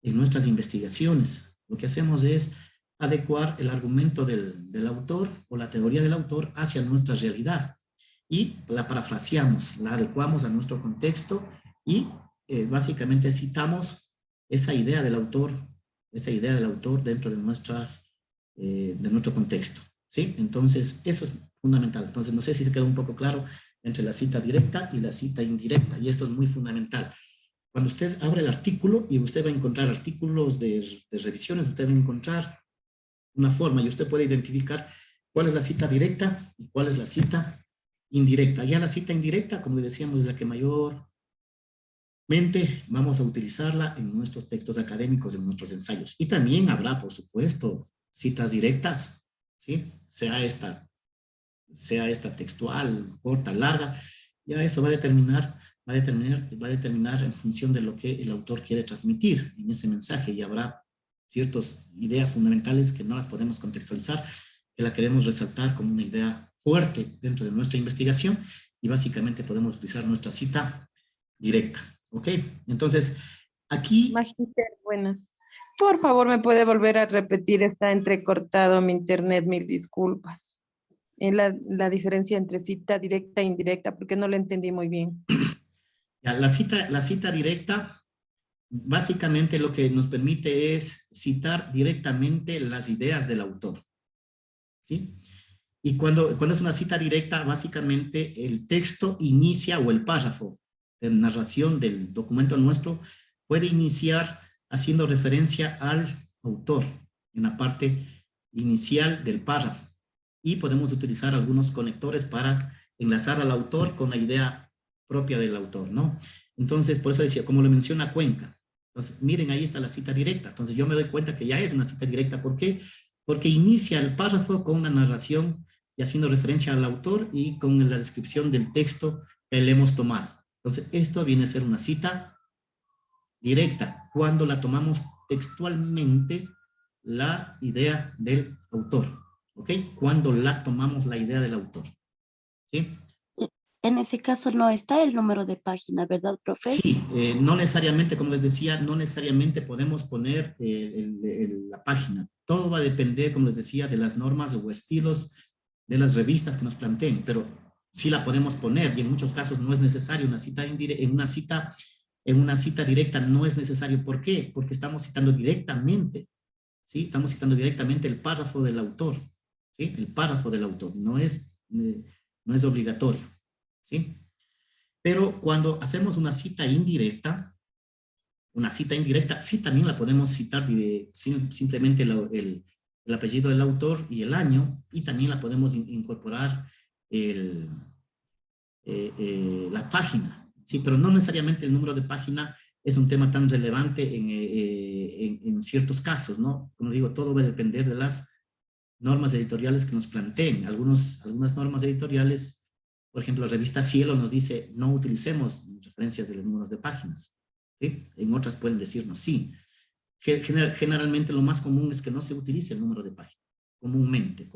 [SPEAKER 1] en nuestras investigaciones. Lo que hacemos es adecuar el argumento del autor o la teoría del autor hacia nuestra realidad y la parafraseamos, la adecuamos a nuestro contexto y básicamente citamos esa idea del autor dentro de nuestro contexto, ¿sí? Entonces, eso es fundamental. Entonces, no sé si se quedó un poco claro entre la cita directa y la cita indirecta, y esto es muy fundamental. Cuando usted abre el artículo, y usted va a encontrar artículos de revisiones, usted va a encontrar una forma, y usted puede identificar cuál es la cita directa y cuál es la cita indirecta. Ya la cita indirecta, como decíamos, es la que mayormente vamos a utilizarla en nuestros textos académicos, en nuestros ensayos. Y también habrá, por supuesto, citas directas, ¿sí? Sea esta textual, corta, larga, ya eso va a determinar en función de lo que el autor quiere transmitir en ese mensaje, y habrá ciertas ideas fundamentales que no las podemos contextualizar, que la queremos resaltar como una idea fuerte dentro de nuestra investigación, y básicamente podemos utilizar nuestra cita directa, ¿ok? Entonces, aquí...
[SPEAKER 6] Magíster, buenas. Por favor, ¿me puede volver a repetir? Está entrecortado mi internet, mil disculpas. En la diferencia entre cita directa e indirecta, porque no lo entendí muy bien.
[SPEAKER 1] Ya, la cita directa, básicamente lo que nos permite es citar directamente las ideas del autor, ¿sí? Y cuando es una cita directa, básicamente el texto inicia, o el párrafo de narración del documento nuestro, puede iniciar haciendo referencia al autor en la parte inicial del párrafo. Y podemos utilizar algunos conectores para enlazar al autor con la idea propia del autor, ¿no? Entonces, por eso decía, como lo menciona Cuenca. Entonces, miren, ahí está la cita directa. Entonces, yo me doy cuenta que ya es una cita directa. ¿Por qué? Porque inicia el párrafo con una narración y haciendo referencia al autor y con la descripción del texto que le hemos tomado. Entonces, esto viene a ser una cita directa, cuando la tomamos textualmente la idea del autor. ¿Ok? Cuando tomamos la idea del autor. ¿Sí?
[SPEAKER 7] En ese caso no está el número de página, ¿verdad, profe?
[SPEAKER 1] Sí, no necesariamente, como les decía, no necesariamente podemos poner la página. Todo va a depender, como les decía, de las normas o estilos de las revistas que nos planteen, pero sí la podemos poner, y en muchos casos no es necesario una cita En una cita directa no es necesario. ¿Por qué? Porque estamos citando directamente, ¿sí? Estamos citando directamente el párrafo del autor, ¿sí? El párrafo del autor, no es obligatorio, ¿sí? Pero cuando hacemos una cita indirecta, sí también la podemos citar simplemente el apellido del autor y el año, y también la podemos incorporar la página, sí, pero no necesariamente el número de página es un tema tan relevante en ciertos casos, ¿no? Como digo, todo va a depender de las normas editoriales que nos planteen. Algunas normas editoriales, por ejemplo, la revista Cielo nos dice no utilicemos referencias de los números de páginas, ¿sí? En otras pueden decirnos sí. Generalmente lo más común es que no se utilice el número de página, comúnmente,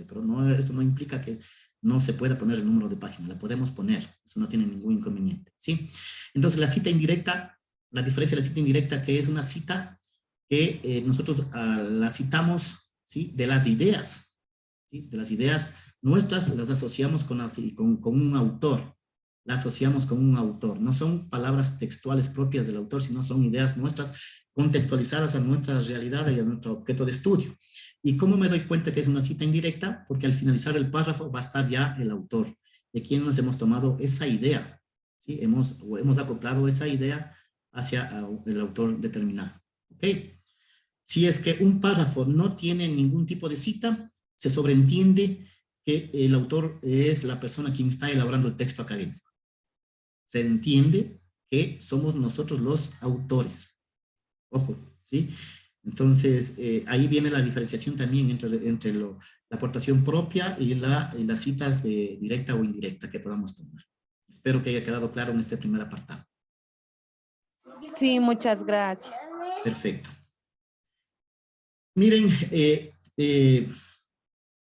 [SPEAKER 1] pero esto no implica que no se pueda poner el número de página, la podemos poner, eso no tiene ningún inconveniente, ¿sí? Entonces la cita indirecta, la diferencia de la cita indirecta, que es una cita que nosotros la citamos, ¿sí? De las ideas, ¿sí? De las ideas nuestras las asociamos con un autor, la asociamos con un autor, no son palabras textuales propias del autor, sino son ideas nuestras contextualizadas a nuestra realidad y a nuestro objeto de estudio. ¿Y cómo me doy cuenta que es una cita indirecta? Porque al finalizar el párrafo va a estar ya el autor, de quien nos hemos tomado esa idea, ¿sí? Hemos acoplado esa idea hacia el autor determinado, ¿ok? Si es que un párrafo no tiene ningún tipo de cita, se sobreentiende que el autor es la persona quien está elaborando el texto académico. Se entiende que somos nosotros los autores. Ojo, ¿sí? Entonces, ahí viene la diferenciación también entre la aportación propia y las citas de directa o indirecta que podamos tomar. Espero que haya quedado claro en este primer apartado.
[SPEAKER 6] Sí, muchas gracias.
[SPEAKER 1] Perfecto. Miren,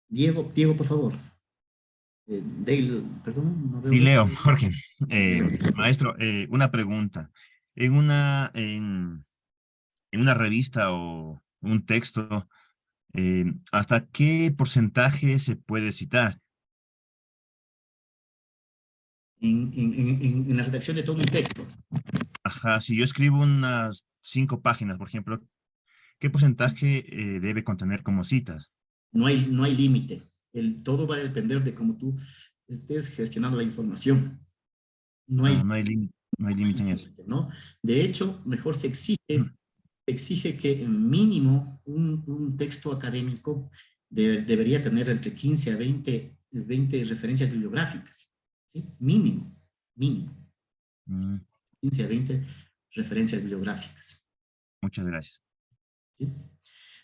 [SPEAKER 1] Diego, por favor. Dale, perdón, no veo.
[SPEAKER 5] Y Leo, Jorge, maestro, una pregunta. En una revista o un texto, ¿hasta qué porcentaje se puede citar?
[SPEAKER 1] En la redacción de todo un texto.
[SPEAKER 5] Ajá, si yo escribo unas 5 páginas, por ejemplo, ¿qué porcentaje debe contener como citas?
[SPEAKER 1] No hay límite. Todo va a depender de cómo tú estés gestionando la información. No hay
[SPEAKER 5] límite en eso.
[SPEAKER 1] ¿no? De hecho, mejor se exige que en mínimo un texto académico debería tener entre 15 a 20 referencias bibliográficas. ¿Sí? Mínimo. 15 a 20 referencias bibliográficas.
[SPEAKER 5] Muchas gracias.
[SPEAKER 1] ¿Sí?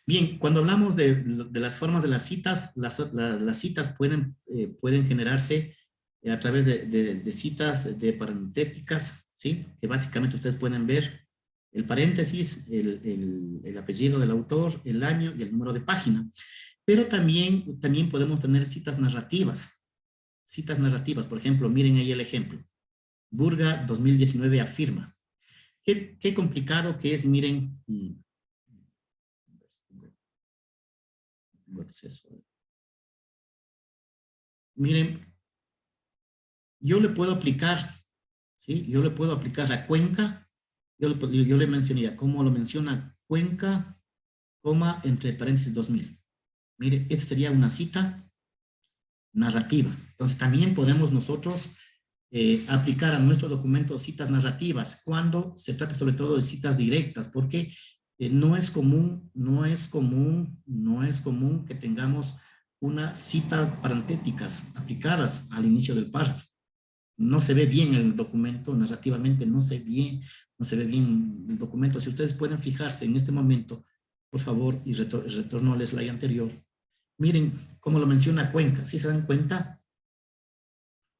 [SPEAKER 1] Bien, cuando hablamos de las formas de las citas, las citas pueden generarse a través de citas de parentéticas, ¿sí? Que básicamente ustedes pueden ver el paréntesis, el apellido del autor, el año y el número de página. Pero también podemos tener citas narrativas. Citas narrativas, por ejemplo, miren ahí el ejemplo. Burga 2019 afirma. Qué complicado que es, miren, miren, yo le puedo aplicar, ¿sí? Yo le puedo aplicar a Cuenca, yo le mencionaría, como lo menciona Cuenca, coma, entre paréntesis 2000. Mire, esta sería una cita narrativa. Entonces también podemos nosotros aplicar a nuestro documento citas narrativas cuando se trata sobre todo de citas directas, porque no es común que tengamos una cita parentéticas aplicadas al inicio del párrafo. No se ve bien el documento, narrativamente no se ve bien el documento. Si ustedes pueden fijarse en este momento, por favor, y retorno al slide anterior, miren cómo lo menciona Cuenca. ¿Sí se dan cuenta?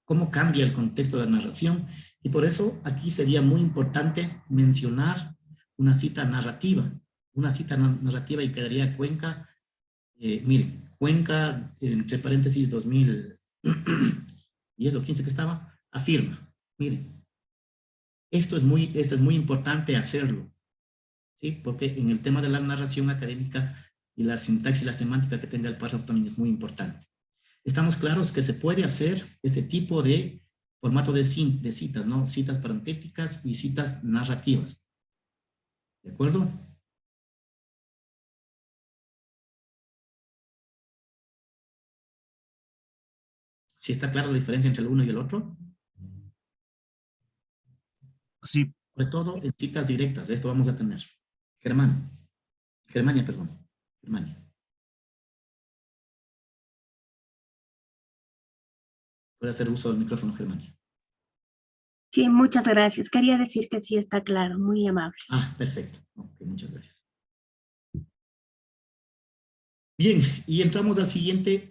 [SPEAKER 1] Cómo cambia el contexto de la narración, y por eso aquí sería muy importante mencionar una cita narrativa, y quedaría Cuenca, miren, Cuenca, entre paréntesis 2000, y eso, 15 que estaba, afirma, miren, esto es muy importante hacerlo, ¿sí? Porque en el tema de la narración académica y la sintaxis y la semántica que tenga el párrafo también es muy importante. Estamos claros que se puede hacer este tipo de formato de citas, ¿no? Citas parentéticas y citas narrativas. ¿De acuerdo? ¿Sí está clara la diferencia entre el uno y el otro?
[SPEAKER 5] Sí,
[SPEAKER 1] Sobre todo en citas directas, de esto vamos a tener. Germania, perdón. Germania. Puede hacer uso del micrófono, Germania.
[SPEAKER 8] Sí, muchas gracias. Quería decir que sí está claro, muy amable.
[SPEAKER 1] Ah, perfecto. Ok, muchas gracias. Bien, y entramos la siguiente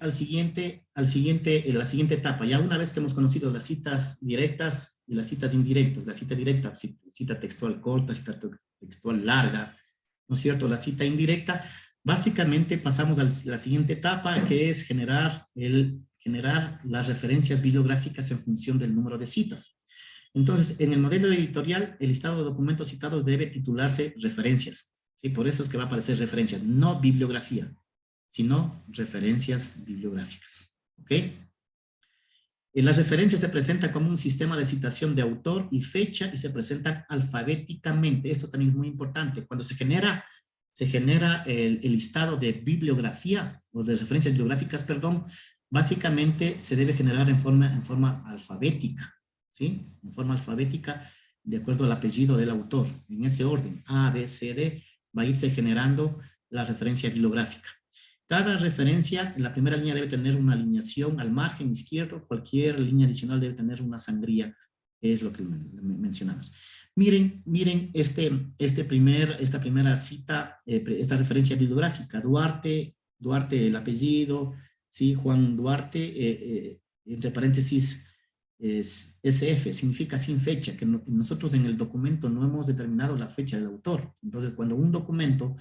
[SPEAKER 1] etapa. Ya una vez que hemos conocido las citas directas y las citas indirectas, la cita directa, cita textual corta, cita textual larga, ¿no es cierto? La cita indirecta, básicamente pasamos a la siguiente etapa, que es generar las referencias bibliográficas en función del número de citas. Entonces, en el modelo editorial, el listado de documentos citados debe titularse referencias, ¿sí? Por eso es que va a aparecer referencias, no bibliografía, sino referencias bibliográficas, ¿ok? Las referencias se presentan como un sistema de citación de autor y fecha y se presentan alfabéticamente. Esto también es muy importante. Cuando se genera el listado de bibliografía, o de referencias bibliográficas, perdón, básicamente se debe generar en forma alfabética, ¿sí? En forma alfabética, de acuerdo al apellido del autor. En ese orden, A, B, C, D, va a irse generando la referencia bibliográfica. Cada referencia, en la primera línea debe tener una alineación al margen izquierdo, cualquier línea adicional debe tener una sangría, es lo que mencionamos. Miren esta primera cita, esta referencia bibliográfica, Duarte, el apellido, ¿sí? Juan Duarte, entre paréntesis, es SF, significa sin fecha, que nosotros en el documento no hemos determinado la fecha del autor. Entonces, cuando un documento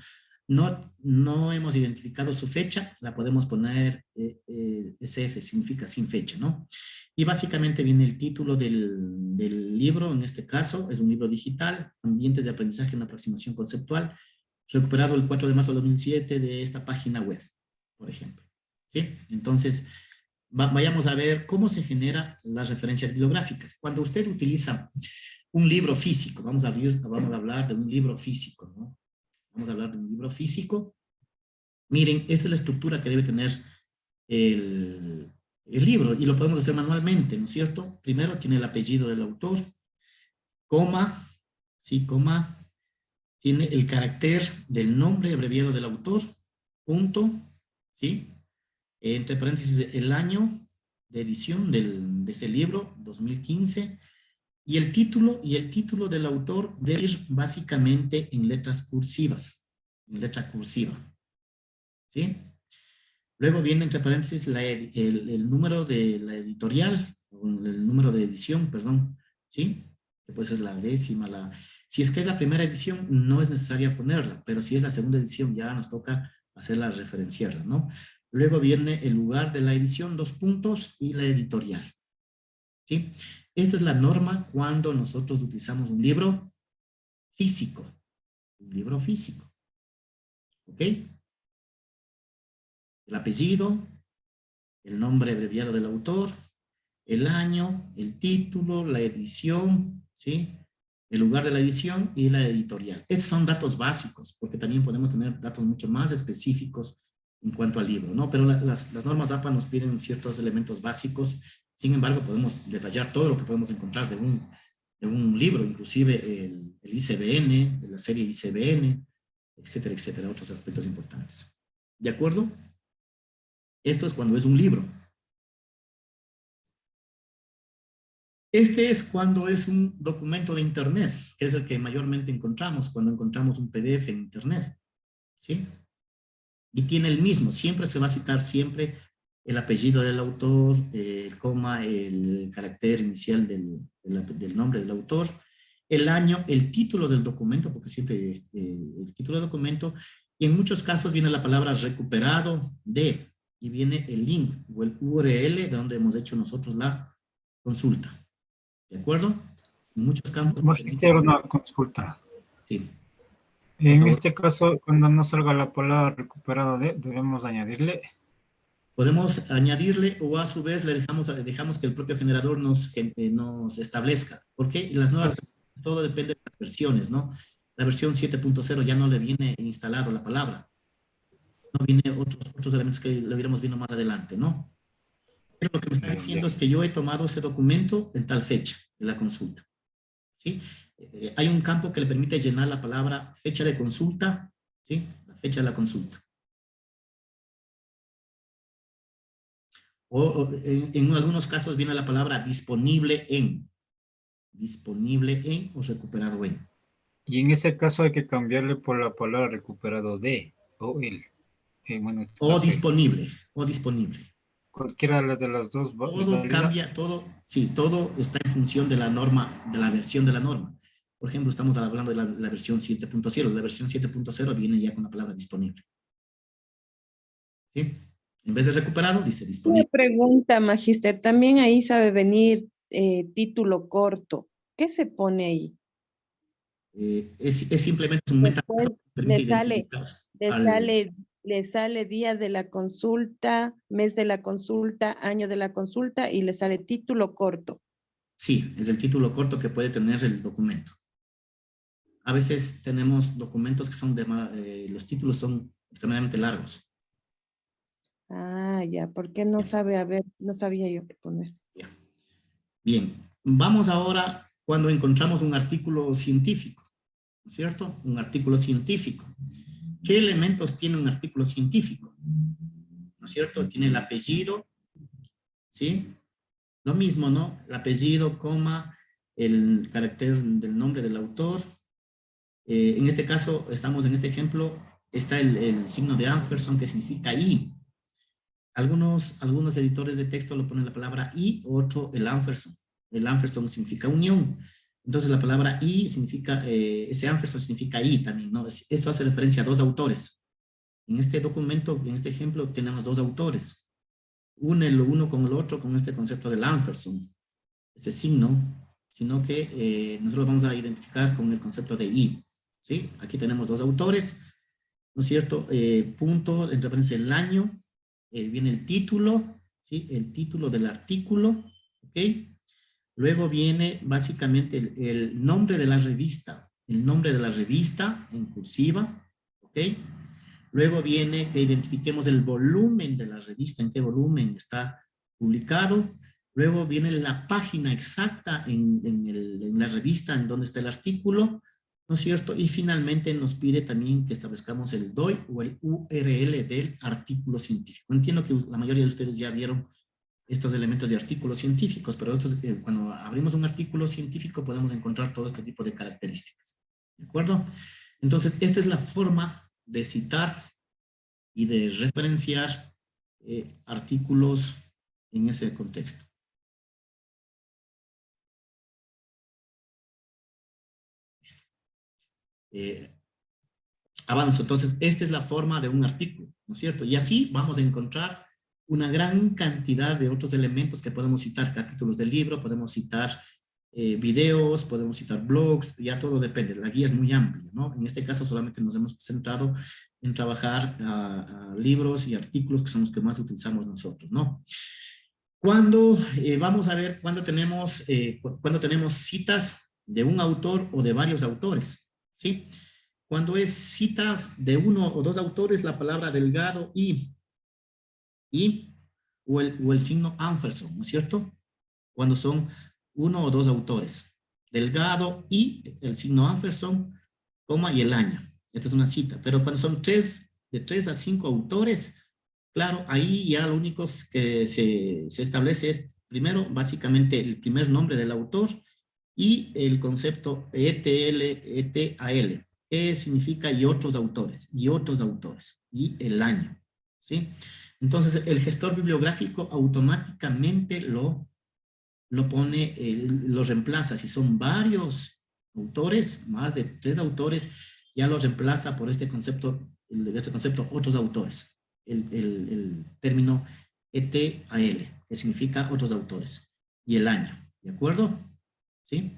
[SPEAKER 1] no hemos identificado su fecha, la podemos poner SF, significa sin fecha, ¿no? Y básicamente viene el título del libro, en este caso, es un libro digital, Ambientes de aprendizaje en aproximación conceptual, recuperado el 4 de marzo de 2007 de esta página web, por ejemplo, ¿sí? Entonces, vayamos a ver cómo se generan las referencias bibliográficas. Cuando usted utiliza un libro físico, vamos a hablar de un libro físico, ¿no? Vamos a hablar de un libro físico. Miren, esta es la estructura que debe tener el libro, y lo podemos hacer manualmente, ¿no es cierto? Primero tiene el apellido del autor, coma, sí, coma, tiene el carácter del nombre abreviado del autor, punto, ¿sí? Entre paréntesis, el año de edición de ese libro, 2015, y el título del autor debe ir básicamente en letras cursivas, en letra cursiva, ¿sí? Luego viene entre paréntesis el número de la editorial, o el número de edición, perdón, ¿sí? Que pues es la décima, si es que es la primera edición, no es necesaria ponerla, pero si es la segunda edición, ya nos toca hacerla referenciarla, ¿no? Luego viene el lugar de la edición, 2 puntos, y la editorial, ¿sí? Esta es la norma cuando nosotros utilizamos un libro físico. Un libro físico. ¿Ok? El apellido, el nombre abreviado del autor, el año, el título, la edición, ¿sí? El lugar de la edición y la editorial. Estos son datos básicos, porque también podemos tener datos mucho más específicos en cuanto al libro, ¿no? Pero las normas APA nos piden ciertos elementos básicos. Sin embargo, podemos detallar todo lo que podemos encontrar de un libro, inclusive el ICBN, de la serie ICBN, etcétera, etcétera, otros aspectos importantes. ¿De acuerdo? Esto es cuando es un libro. Este es cuando es un documento de Internet, que es el que mayormente encontramos cuando encontramos un PDF en Internet, ¿sí? Y tiene el mismo, siempre se va a citar siempre el apellido del autor, el coma, el carácter inicial del nombre del autor, el año, el título del documento, porque siempre el título del documento, y en muchos casos viene la palabra recuperado de, y viene el link o el URL de donde hemos hecho nosotros la consulta. ¿De acuerdo? En muchos campos.
[SPEAKER 9] Magister, una consulta.
[SPEAKER 1] Sí.
[SPEAKER 9] En este caso, cuando no salga la palabra recuperado de, debemos añadirle.
[SPEAKER 1] Podemos añadirle o a su vez le dejamos que el propio generador nos establezca. Porque las nuevas, todo depende de las versiones, ¿no? La versión 7.0 ya no le viene instalado la palabra. No viene otros elementos que lo iremos viendo más adelante, ¿no? Pero lo que me está diciendo es que yo he tomado ese documento en tal fecha de la consulta. ¿Sí? Hay un campo que le permite llenar la palabra fecha de consulta, ¿sí? La fecha de la consulta. O en algunos casos viene la palabra disponible en o recuperado en.
[SPEAKER 9] Y en ese caso hay que cambiarle por la palabra recuperado de o el. Bueno,
[SPEAKER 1] O disponible.
[SPEAKER 9] Cualquiera de las dos.
[SPEAKER 1] Todo cambia, sí, todo está en función de la norma, de la versión de la norma. Por ejemplo, estamos hablando de la versión 7.0. La versión 7.0 viene ya con la palabra disponible. ¿Sí? En vez de recuperado, dice disponible.
[SPEAKER 6] Una pregunta, magíster. También ahí sabe venir título corto. ¿Qué se pone ahí?
[SPEAKER 1] Es simplemente un metadato que permite identificar
[SPEAKER 6] le sale día de la consulta, mes de la consulta, año de la consulta y le sale título corto.
[SPEAKER 1] Sí, es el título corto que puede tener el documento. A veces tenemos documentos que son los títulos son extremadamente largos.
[SPEAKER 6] Ah, ya, ¿por qué no sabe? A ver, no sabía yo qué poner.
[SPEAKER 1] Ya. Bien, vamos ahora cuando encontramos un artículo científico, ¿no es cierto? Un artículo científico. ¿Qué elementos tiene un artículo científico? ¿No es cierto? Tiene el apellido, ¿sí? Lo mismo, ¿no? El apellido, coma, el carácter del nombre del autor. En este caso, estamos en este ejemplo, está el signo de Ampersand que significa y. Algunos editores de texto lo ponen la palabra y, otro el Ampersand. El Ampersand significa unión. Entonces la palabra y significa, ese Ampersand significa y también, ¿no? Eso hace referencia a dos autores. En este documento, en este ejemplo, tenemos dos autores. Une uno con el otro con este concepto del Ampersand, ese signo, sino que nosotros vamos a identificar con el concepto de y. ¿Sí? Aquí tenemos dos autores, ¿no es cierto? Punto, entre paréntesis, el año, viene el título, ¿sí? El título del artículo, ¿ok? Luego viene básicamente el nombre de la revista, en cursiva, ¿ok? Luego viene que identifiquemos el volumen de la revista, en qué volumen está publicado. Luego viene la página exacta en la revista, en donde está el artículo, ¿no es cierto? Y finalmente nos pide también que establezcamos el DOI o el URL del artículo científico. Entiendo que la mayoría de ustedes ya vieron estos elementos de artículos científicos, pero cuando abrimos un artículo científico podemos encontrar todo este tipo de características. ¿De acuerdo? Entonces, esta es la forma de citar y de referenciar artículos en ese contexto. Avanzo. Entonces, esta es la forma de un artículo, ¿no es cierto? Y así vamos a encontrar una gran cantidad de otros elementos que podemos citar, capítulos del libro, podemos citar videos, podemos citar blogs, ya todo depende, la guía es muy amplia, ¿no? En este caso solamente nos hemos centrado en trabajar libros y artículos que son los que más utilizamos nosotros, ¿no? Cuando vamos a ver cuando tenemos citas de un autor o de varios autores, ¿sí? Cuando es citas de uno o dos autores, la palabra delgado o el signo Ampersand, ¿no es cierto? Cuando son uno o dos autores. Delgado y el signo Ampersand, coma y el año. Esta es una cita. Pero cuando son de 3 a 5 autores, claro, ahí ya lo único que se establece es, primero, básicamente el primer nombre del autor y el concepto ETAL, que significa y otros autores, y el año, ¿sí? Entonces, el gestor bibliográfico automáticamente lo pone, lo reemplaza. Si son varios autores, más de 3 autores, ya lo reemplaza por este concepto, otros autores. El término ETAL, que significa otros autores, y el año, ¿de acuerdo? ¿Sí?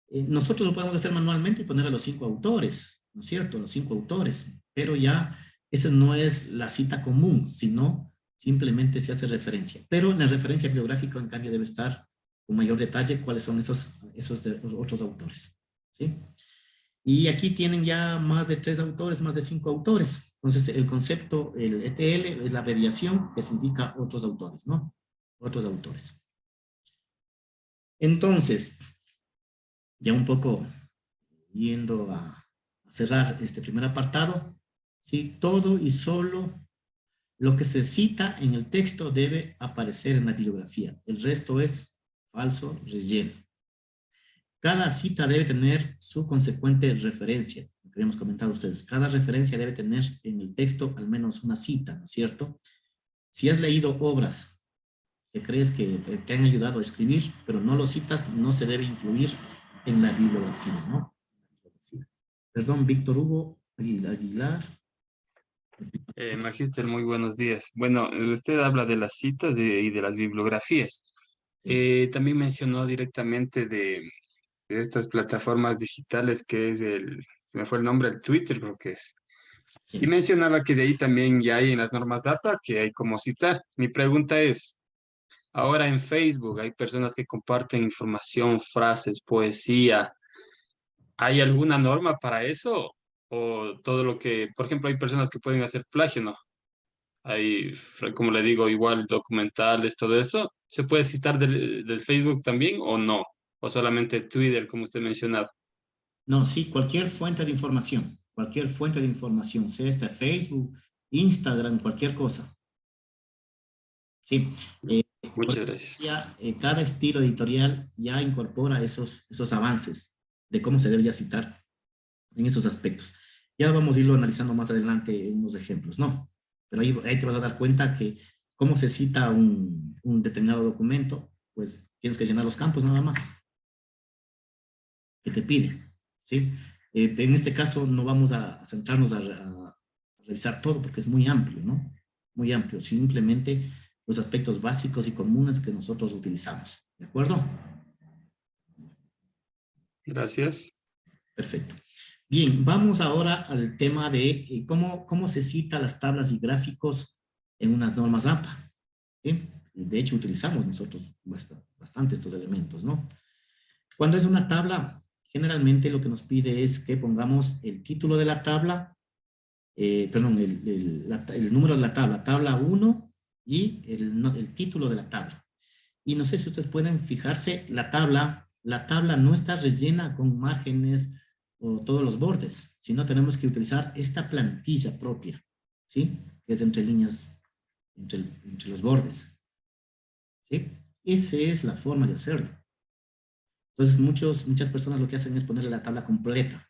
[SPEAKER 1] Nosotros lo podemos hacer manualmente y poner a los 5 autores, ¿no es cierto? Los 5 autores, pero ya esa no es la cita común, sino Simplemente se hace referencia. Pero en la referencia bibliográfica, en cambio, debe estar con mayor detalle cuáles son esos otros autores. ¿Sí? Y aquí tienen ya más de 3 autores, más de 5 autores. Entonces, el concepto, el ETL, es la abreviación que significa otros autores, ¿no? Otros autores. Entonces, ya un poco yendo a cerrar este primer apartado, ¿sí? Todo y solo lo que se cita en el texto debe aparecer en la bibliografía. El resto es falso, relleno. Cada cita debe tener su consecuente referencia. Lo que habíamos comentado ustedes. Cada referencia debe tener en el texto al menos una cita, ¿no es cierto? Si has leído obras que crees que te han ayudado a escribir, pero no lo citas, no se debe incluir en la bibliografía, ¿no? Perdón, Víctor Hugo Aguilar.
[SPEAKER 10] Magíster, muy buenos días. Bueno, usted habla de las citas y de las bibliografías. También mencionó directamente de estas plataformas digitales que es se me fue el nombre, el Twitter creo que es.
[SPEAKER 1] Sí.
[SPEAKER 10] Y mencionaba que de ahí también ya hay en las normas DAPA que hay como citar. Mi pregunta es, ahora en Facebook hay personas que comparten información, frases, poesía. ¿Hay alguna norma para eso? O todo lo que, por ejemplo, hay personas que pueden hacer plagio, ¿no? Hay, como le digo, igual documentales, todo eso. ¿Se puede citar del Facebook también o no? ¿O solamente Twitter, como usted mencionaba?
[SPEAKER 1] No, sí, cualquier fuente de información, sea esta Facebook, Instagram, cualquier cosa. Sí.
[SPEAKER 10] Muchas gracias.
[SPEAKER 1] Ya, cada estilo editorial ya incorpora esos avances de cómo se debería citar en esos aspectos. Ya vamos a irlo analizando más adelante en unos ejemplos, ¿no? Pero ahí te vas a dar cuenta que cómo se cita un determinado documento, pues tienes que llenar los campos nada más que te pide, ¿sí? En este caso no vamos a centrarnos a revisar todo porque es muy amplio, ¿no? Muy amplio, simplemente los aspectos básicos y comunes que nosotros utilizamos, ¿de acuerdo?
[SPEAKER 10] Gracias.
[SPEAKER 1] Perfecto. Bien, vamos ahora al tema de cómo se cita las tablas y gráficos en unas normas APA. ¿Sí? De hecho, utilizamos nosotros bastante estos elementos, ¿no? Cuando es una tabla, generalmente lo que nos pide es que pongamos el título de la tabla, perdón, el número de la tabla, tabla 1 y el título de la tabla. Y no sé si ustedes pueden fijarse, la tabla no está rellena con márgenes o todos los bordes, sino tenemos que utilizar esta plantilla propia, ¿sí? Que es entre líneas, entre los bordes, ¿sí? Esa es la forma de hacerlo. Entonces, muchas personas lo que hacen es ponerle la tabla completa,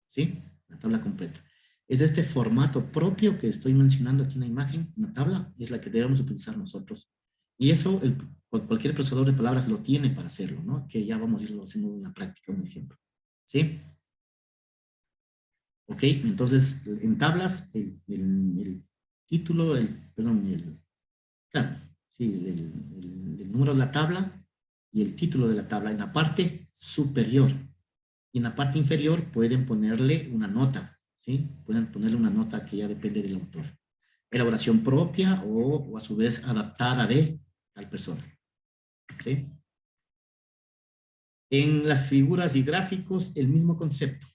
[SPEAKER 1] ¿sí? La tabla completa. Es este formato propio que estoy mencionando aquí en la imagen, una tabla, es la que debemos utilizar nosotros. Y eso, cualquier procesador de palabras lo tiene para hacerlo, ¿no? Que ya vamos a irlo haciendo en la práctica, un ejemplo, ¿sí? Ok, entonces, en tablas, el título, claro, sí, el número de la tabla y el título de la tabla en la parte superior. Y en la parte inferior pueden ponerle una nota, ¿sí? Pueden ponerle una nota que ya depende del autor. Elaboración propia o a su vez adaptada de tal persona, ¿sí? En las figuras y gráficos, el mismo concepto,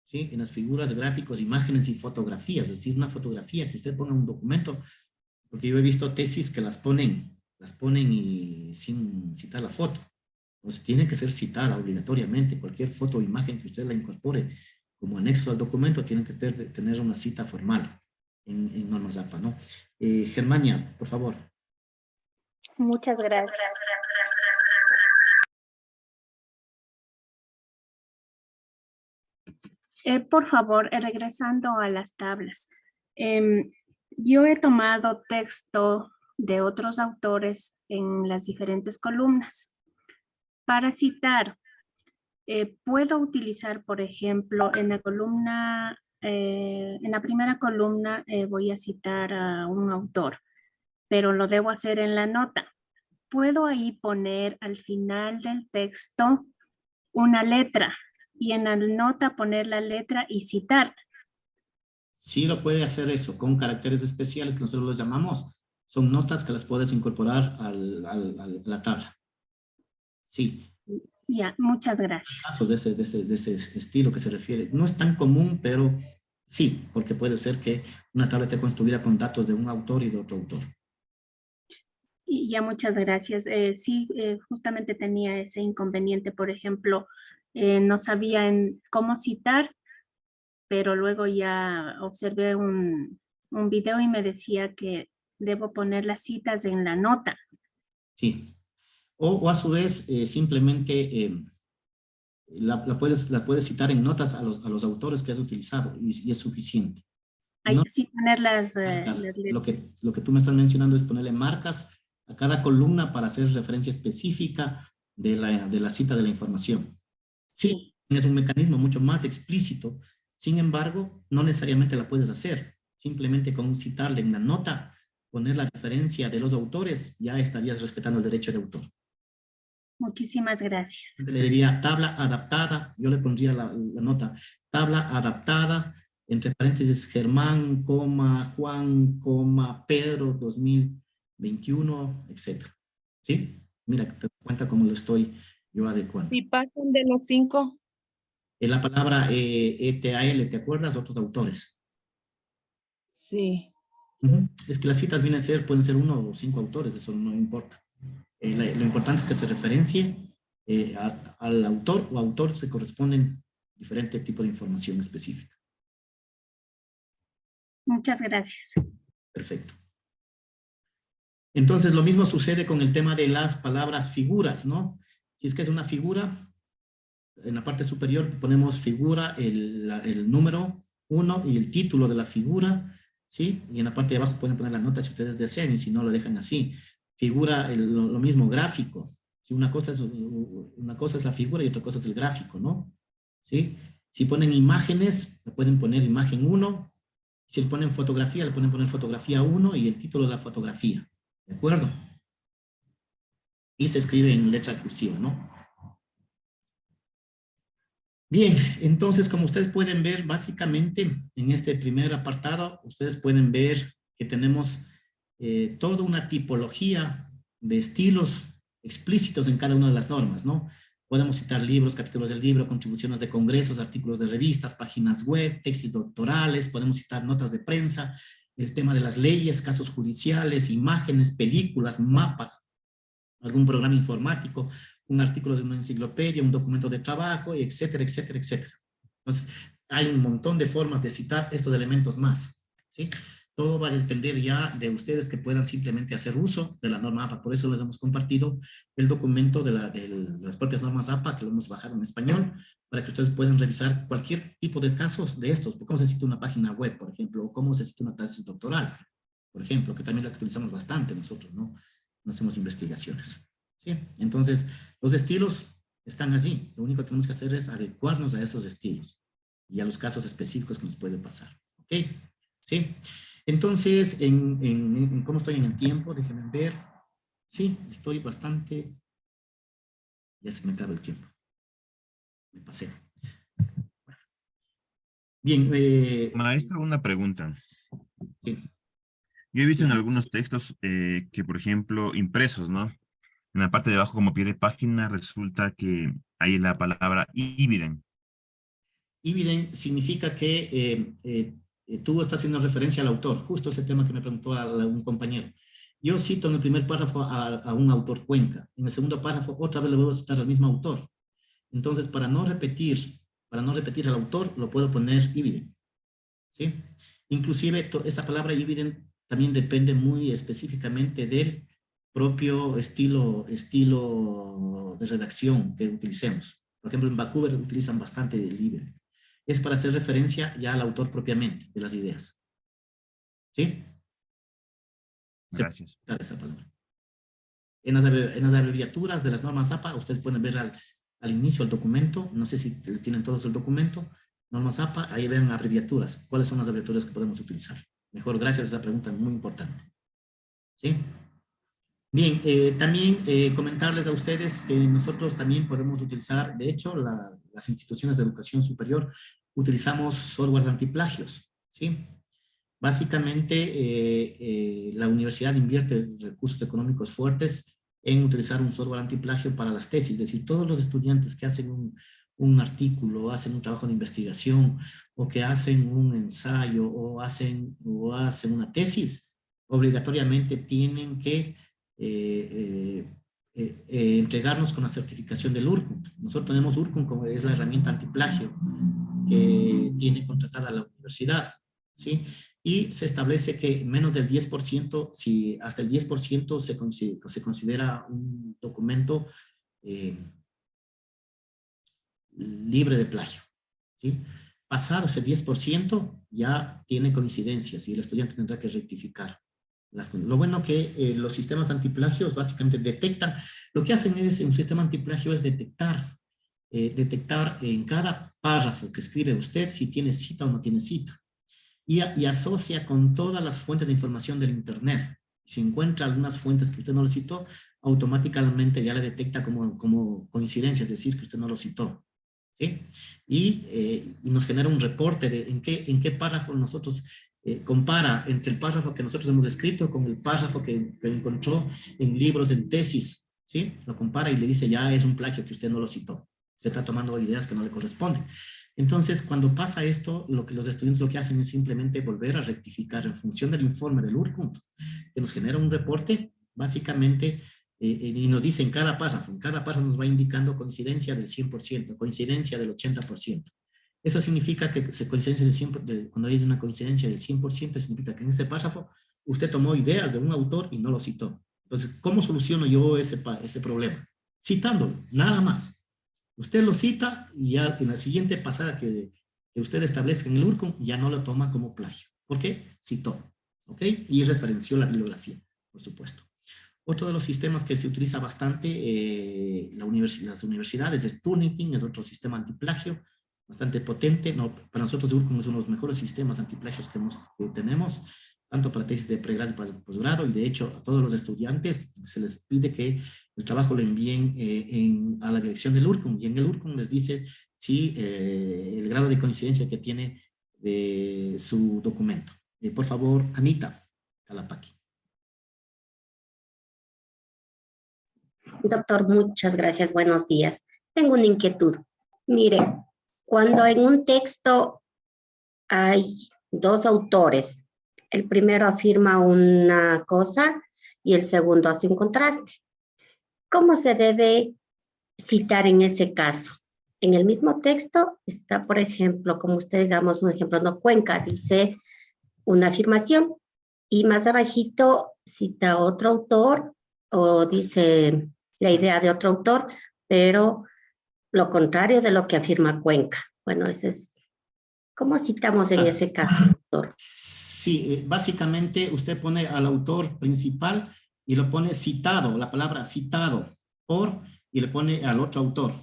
[SPEAKER 1] ¿sí? En las figuras, gráficos, imágenes y fotografías, es decir, una fotografía que usted ponga en un documento, porque yo he visto tesis que las ponen y sin citar la foto. Entonces tiene que ser citada obligatoriamente. Cualquier foto o imagen que usted la incorpore como anexo al documento tiene que tener una cita formal en normas APA, ¿no? Germania, por favor.
[SPEAKER 4] Muchas gracias.
[SPEAKER 8] Por favor, regresando a las tablas. Yo he tomado texto de otros autores en las diferentes columnas. Para citar, puedo utilizar, por ejemplo, en la columna, en la primera columna voy a citar a un autor, pero lo debo hacer en la nota. Puedo ahí poner al final del texto una letra y en la nota poner la letra y citar.
[SPEAKER 1] Sí lo puede hacer eso, con caracteres especiales que nosotros los llamamos Son notas que las puedes incorporar a la tabla. Sí.
[SPEAKER 8] Ya, muchas gracias.
[SPEAKER 1] Casos de ese estilo que se refiere. No es tan común, pero sí, porque puede ser que una tabla esté construida con datos de un autor y de otro autor.
[SPEAKER 8] Y ya, muchas gracias. Sí, justamente tenía ese inconveniente, por ejemplo, no sabía cómo citar, pero luego ya observé un video y me decía que debo poner las citas en la nota.
[SPEAKER 1] Sí. O a su vez, simplemente la puedes citar en notas a los autores que has utilizado y es suficiente.
[SPEAKER 8] Ahí
[SPEAKER 1] No
[SPEAKER 8] sí poner las
[SPEAKER 1] marcas.
[SPEAKER 8] letras.
[SPEAKER 1] Lo que tú me estás mencionando es ponerle marcas a cada columna para hacer referencia específica de la cita de la información. Sí, es un mecanismo mucho más explícito. Sin embargo, no necesariamente la puedes hacer. Simplemente con citarle en la nota, poner la referencia de los autores, ya estarías respetando el derecho de autor.
[SPEAKER 8] Muchísimas gracias.
[SPEAKER 1] Le diría tabla adaptada, yo le pondría la nota, tabla adaptada, entre paréntesis, Germán, Juan, Pedro, 2021, etc. ¿Sí? Mira, te das cuenta cómo lo estoy yo adecuando.
[SPEAKER 6] Si pasan de los 5.
[SPEAKER 1] En la palabra ETAL, ¿te acuerdas? Otros autores.
[SPEAKER 6] Sí.
[SPEAKER 1] Es que las citas pueden ser 1 o 5 autores, eso no importa. Lo importante es que se referencie al autor o autores que corresponden diferente tipo de información específica.
[SPEAKER 8] Muchas gracias.
[SPEAKER 1] Perfecto. Entonces, lo mismo sucede con el tema de las palabras figuras, ¿no? Si es que es una figura, en la parte superior ponemos figura, el número 1 y el título de la figura, ¿sí? Y en la parte de abajo pueden poner la nota si ustedes desean y si no lo dejan así. Figura, lo mismo, gráfico. ¿Sí? Una cosa es la figura y otra cosa es el gráfico, ¿no? ¿Sí? Si ponen imágenes, le pueden poner imagen 1. Si le ponen fotografía, le pueden poner fotografía 1 y el título de la fotografía. ¿De acuerdo? Y se escribe en letra cursiva, ¿no? Bien, entonces, como ustedes pueden ver, básicamente, en este primer apartado, ustedes pueden ver que tenemos toda una tipología de estilos explícitos en cada una de las normas, ¿no? Podemos citar libros, capítulos del libro, contribuciones de congresos, artículos de revistas, páginas web, tesis doctorales, podemos citar notas de prensa, el tema de las leyes, casos judiciales, imágenes, películas, mapas, algún programa informático, un artículo de una enciclopedia, un documento de trabajo, etcétera, etcétera, etcétera. Entonces, hay un montón de formas de citar estos elementos más, ¿sí? Todo va a depender ya de ustedes que puedan simplemente hacer uso de la norma APA. Por eso les hemos compartido el documento de las propias normas APA, que lo hemos bajado en español, para que ustedes puedan revisar cualquier tipo de casos de estos. Cómo se cita una página web, por ejemplo, o cómo se cita una tesis doctoral, por ejemplo, que también la utilizamos bastante nosotros, ¿no? No hacemos investigaciones. ¿Sí? Entonces, los estilos están allí. Lo único que tenemos que hacer es adecuarnos a esos estilos y a los casos específicos que nos puede pasar. ¿Ok? ¿Sí? Entonces, ¿cómo estoy en el tiempo? Déjenme ver. Sí, estoy bastante... Ya se me acaba el tiempo. Me pasé. Bien.
[SPEAKER 5] Maestro, una pregunta.
[SPEAKER 1] Sí.
[SPEAKER 5] Yo he visto en algunos textos que, por ejemplo, impresos, ¿no? En la parte de abajo, como pie de página, resulta que hay la palabra ibiden.
[SPEAKER 1] Ibiden significa que tú estás haciendo referencia al autor, justo ese tema que me preguntó un compañero. Yo cito en el primer párrafo a un autor Cuenca, en el segundo párrafo otra vez le voy a citar al mismo autor. Entonces, para no repetir al autor, lo puedo poner ibiden. ¿Sí? Inclusive, esta palabra ibiden también depende muy específicamente del propio estilo de redacción que utilicemos. Por ejemplo, en Vancouver utilizan bastante el ibiden. Es para hacer referencia ya al autor propiamente de las ideas. ¿Sí?
[SPEAKER 5] Gracias.
[SPEAKER 1] Esa palabra. En las abreviaturas de las normas APA, ustedes pueden ver al inicio el documento, no sé si tienen todos el documento, normas APA, ahí ven abreviaturas. ¿Cuáles son las abreviaturas que podemos utilizar? Mejor, gracias a esa pregunta, muy importante. ¿Sí? Bien, también comentarles a ustedes que nosotros también podemos utilizar, de hecho, las instituciones de educación superior utilizamos software antiplagios, ¿sí? Básicamente, la universidad invierte recursos económicos fuertes en utilizar un software antiplagio para las tesis, es decir, todos los estudiantes que hacen un artículo, hacen un trabajo de investigación, o que hacen un ensayo, o hacen una tesis, obligatoriamente tienen que entregarnos con la certificación del URCUM. Nosotros tenemos URCUM, como es la herramienta antiplagio que tiene contratada la universidad, ¿sí? Y se establece que menos del 10%, si hasta el 10% se considera un documento libre de plagio, ¿sí? Pasado ese 10% ya tiene coincidencias y el estudiante tendrá que rectificar. Lo bueno que los sistemas antiplagios básicamente detectan, lo que hacen es, un sistema antiplagio es detectar en cada párrafo que escribe usted si tiene cita o no tiene cita. Y asocia con todas las fuentes de información del Internet. Si encuentra algunas fuentes que usted no lo citó, automáticamente ya le detecta como coincidencia, es decir, que usted no lo citó, ¿sí? Y nos genera un reporte de en qué párrafo nosotros compara entre el párrafo que nosotros hemos escrito con el párrafo que encontró en libros, en tesis, ¿sí? Lo compara y le dice, ya es un plagio que usted no lo citó. Se está tomando ideas que no le corresponden. Entonces, cuando pasa esto, lo que los estudiantes lo que hacen es simplemente volver a rectificar en función del informe del URCUM, que nos genera un reporte, básicamente, y nos dice en cada párrafo nos va indicando coincidencia del 100%, coincidencia del 80%. Eso significa que cuando hay una coincidencia del 100%, significa que en ese párrafo usted tomó ideas de un autor y no lo citó. Entonces, ¿cómo soluciono yo ese problema? Citándolo, nada más. Usted lo cita y ya en la siguiente pasada que usted establezca en el URCUM ya no lo toma como plagio. ¿Por qué? Citó, ¿ok? Y referenció la bibliografía, por supuesto. Otro de los sistemas que se utiliza bastante las universidades es Turnitin, es otro sistema antiplagio bastante potente. No, para nosotros URCUM es uno de los mejores sistemas antiplagios que tenemos, tanto para tesis de pregrado y para posgrado, y de hecho a todos los estudiantes se les pide que el trabajo lo envíen a la dirección del URCUM, y en el URCUM les dice si el grado de coincidencia que tiene de su documento. Por favor, Anita Calapaqui.
[SPEAKER 11] Doctor, muchas gracias. Buenos días. Tengo una inquietud. Mire, cuando en un texto hay dos autores, el primero afirma una cosa y el segundo hace un contraste, ¿cómo se debe citar en ese caso? En el mismo texto está, por ejemplo, como usted, digamos, un ejemplo, no, Cuenca dice una afirmación y más abajito cita otro autor o dice la idea de otro autor, pero lo contrario de lo que afirma Cuenca. Bueno, ese es, ¿cómo citamos en ese caso, doctor?
[SPEAKER 1] Sí, básicamente usted pone al autor principal y lo pone citado, la palabra citado por, y le pone al otro autor,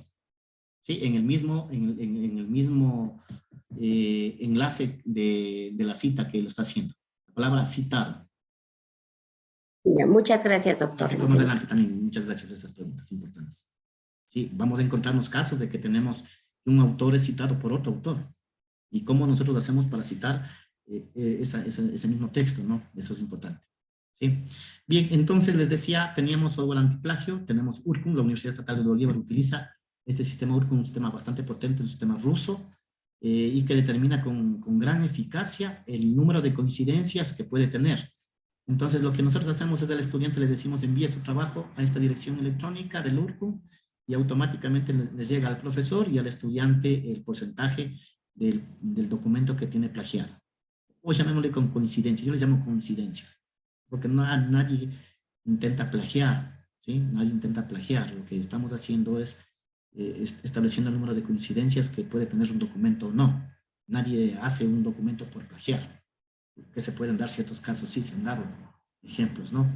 [SPEAKER 1] ¿sí? En el mismo enlace de la cita que lo está haciendo. La palabra citado.
[SPEAKER 11] Ya, muchas gracias, doctor.
[SPEAKER 1] Vamos adelante también, muchas gracias a esas preguntas importantes. Sí, vamos a encontrarnos casos de que tenemos un autor es citado por otro autor. ¿Y cómo nosotros lo hacemos para citar ese mismo texto, ¿no? Eso es importante. ¿Sí? Bien, entonces les decía, teníamos software antiplagio, tenemos URCUM, la Universidad Estatal de Bolívar utiliza este sistema URCUM, un sistema bastante potente, un sistema ruso, y que determina con gran eficacia el número de coincidencias que puede tener. Entonces lo que nosotros hacemos es al estudiante le decimos envíe su trabajo a esta dirección electrónica del URCUM y automáticamente les llega al profesor y al estudiante el porcentaje del documento que tiene plagiado. O llamémosle con coincidencias, yo les llamo coincidencias, porque nadie intenta plagiar, ¿sí? Nadie intenta plagiar, lo que estamos haciendo es estableciendo el número de coincidencias que puede tener un documento o no. Nadie hace un documento por plagiar, que se pueden dar ciertos casos, sí, se han dado ejemplos, ¿no?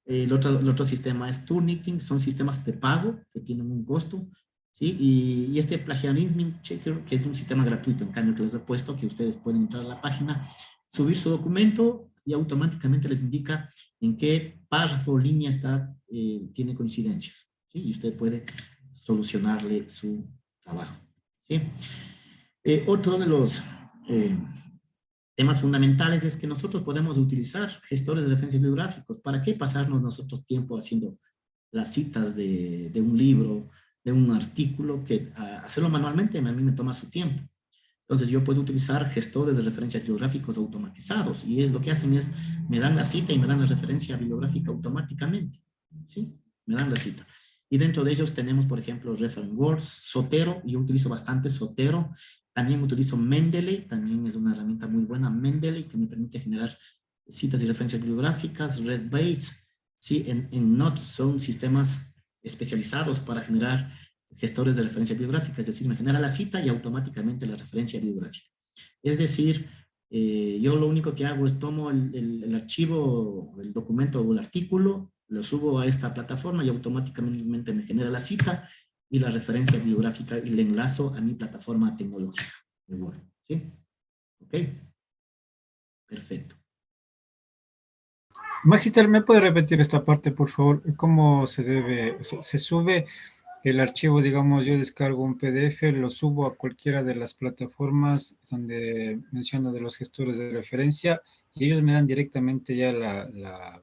[SPEAKER 1] El otro sistema es Turnitin, son sistemas de pago que tienen un costo, ¿sí? Y este Plagiarism Checker, que es un sistema gratuito, en cambio que les he puesto, que ustedes pueden entrar a la página, subir su documento y automáticamente les indica en qué párrafo o línea tiene coincidencias, ¿sí? Y usted puede solucionarle su trabajo, ¿sí? Otro de los temas fundamentales es que nosotros podemos utilizar gestores de referencias bibliográficos. ¿Para qué pasarnos nosotros tiempo haciendo las citas de un libro, de un artículo, que hacerlo manualmente a mí me toma su tiempo? Entonces yo puedo utilizar gestores de referencias bibliográficos automatizados, y es lo que hacen es, me dan la cita y me dan la referencia bibliográfica automáticamente, ¿sí? Me dan la cita. Y dentro de ellos tenemos, por ejemplo, ReferenceWorks, Zotero. Yo utilizo bastante Zotero. También utilizo Mendeley, también es una herramienta muy buena, Mendeley, que me permite generar citas y referencias bibliográficas. Redbase, ¿sí? En Notes son sistemas especializados para generar gestores de referencia bibliográfica, es decir, me genera la cita y automáticamente la referencia bibliográfica. Es decir, yo lo único que hago es tomo el archivo, el documento o el artículo, lo subo a esta plataforma y automáticamente me genera la cita y la referencia bibliográfica y le enlazo a mi plataforma tecnológica de Word. ¿Sí? ¿Ok? Perfecto.
[SPEAKER 9] Magister, ¿me puede repetir esta parte, por favor? ¿Cómo se debe, se sube el archivo? Digamos, yo descargo un PDF, lo subo a cualquiera de las plataformas donde menciono de los gestores de referencia y ellos me dan directamente ya la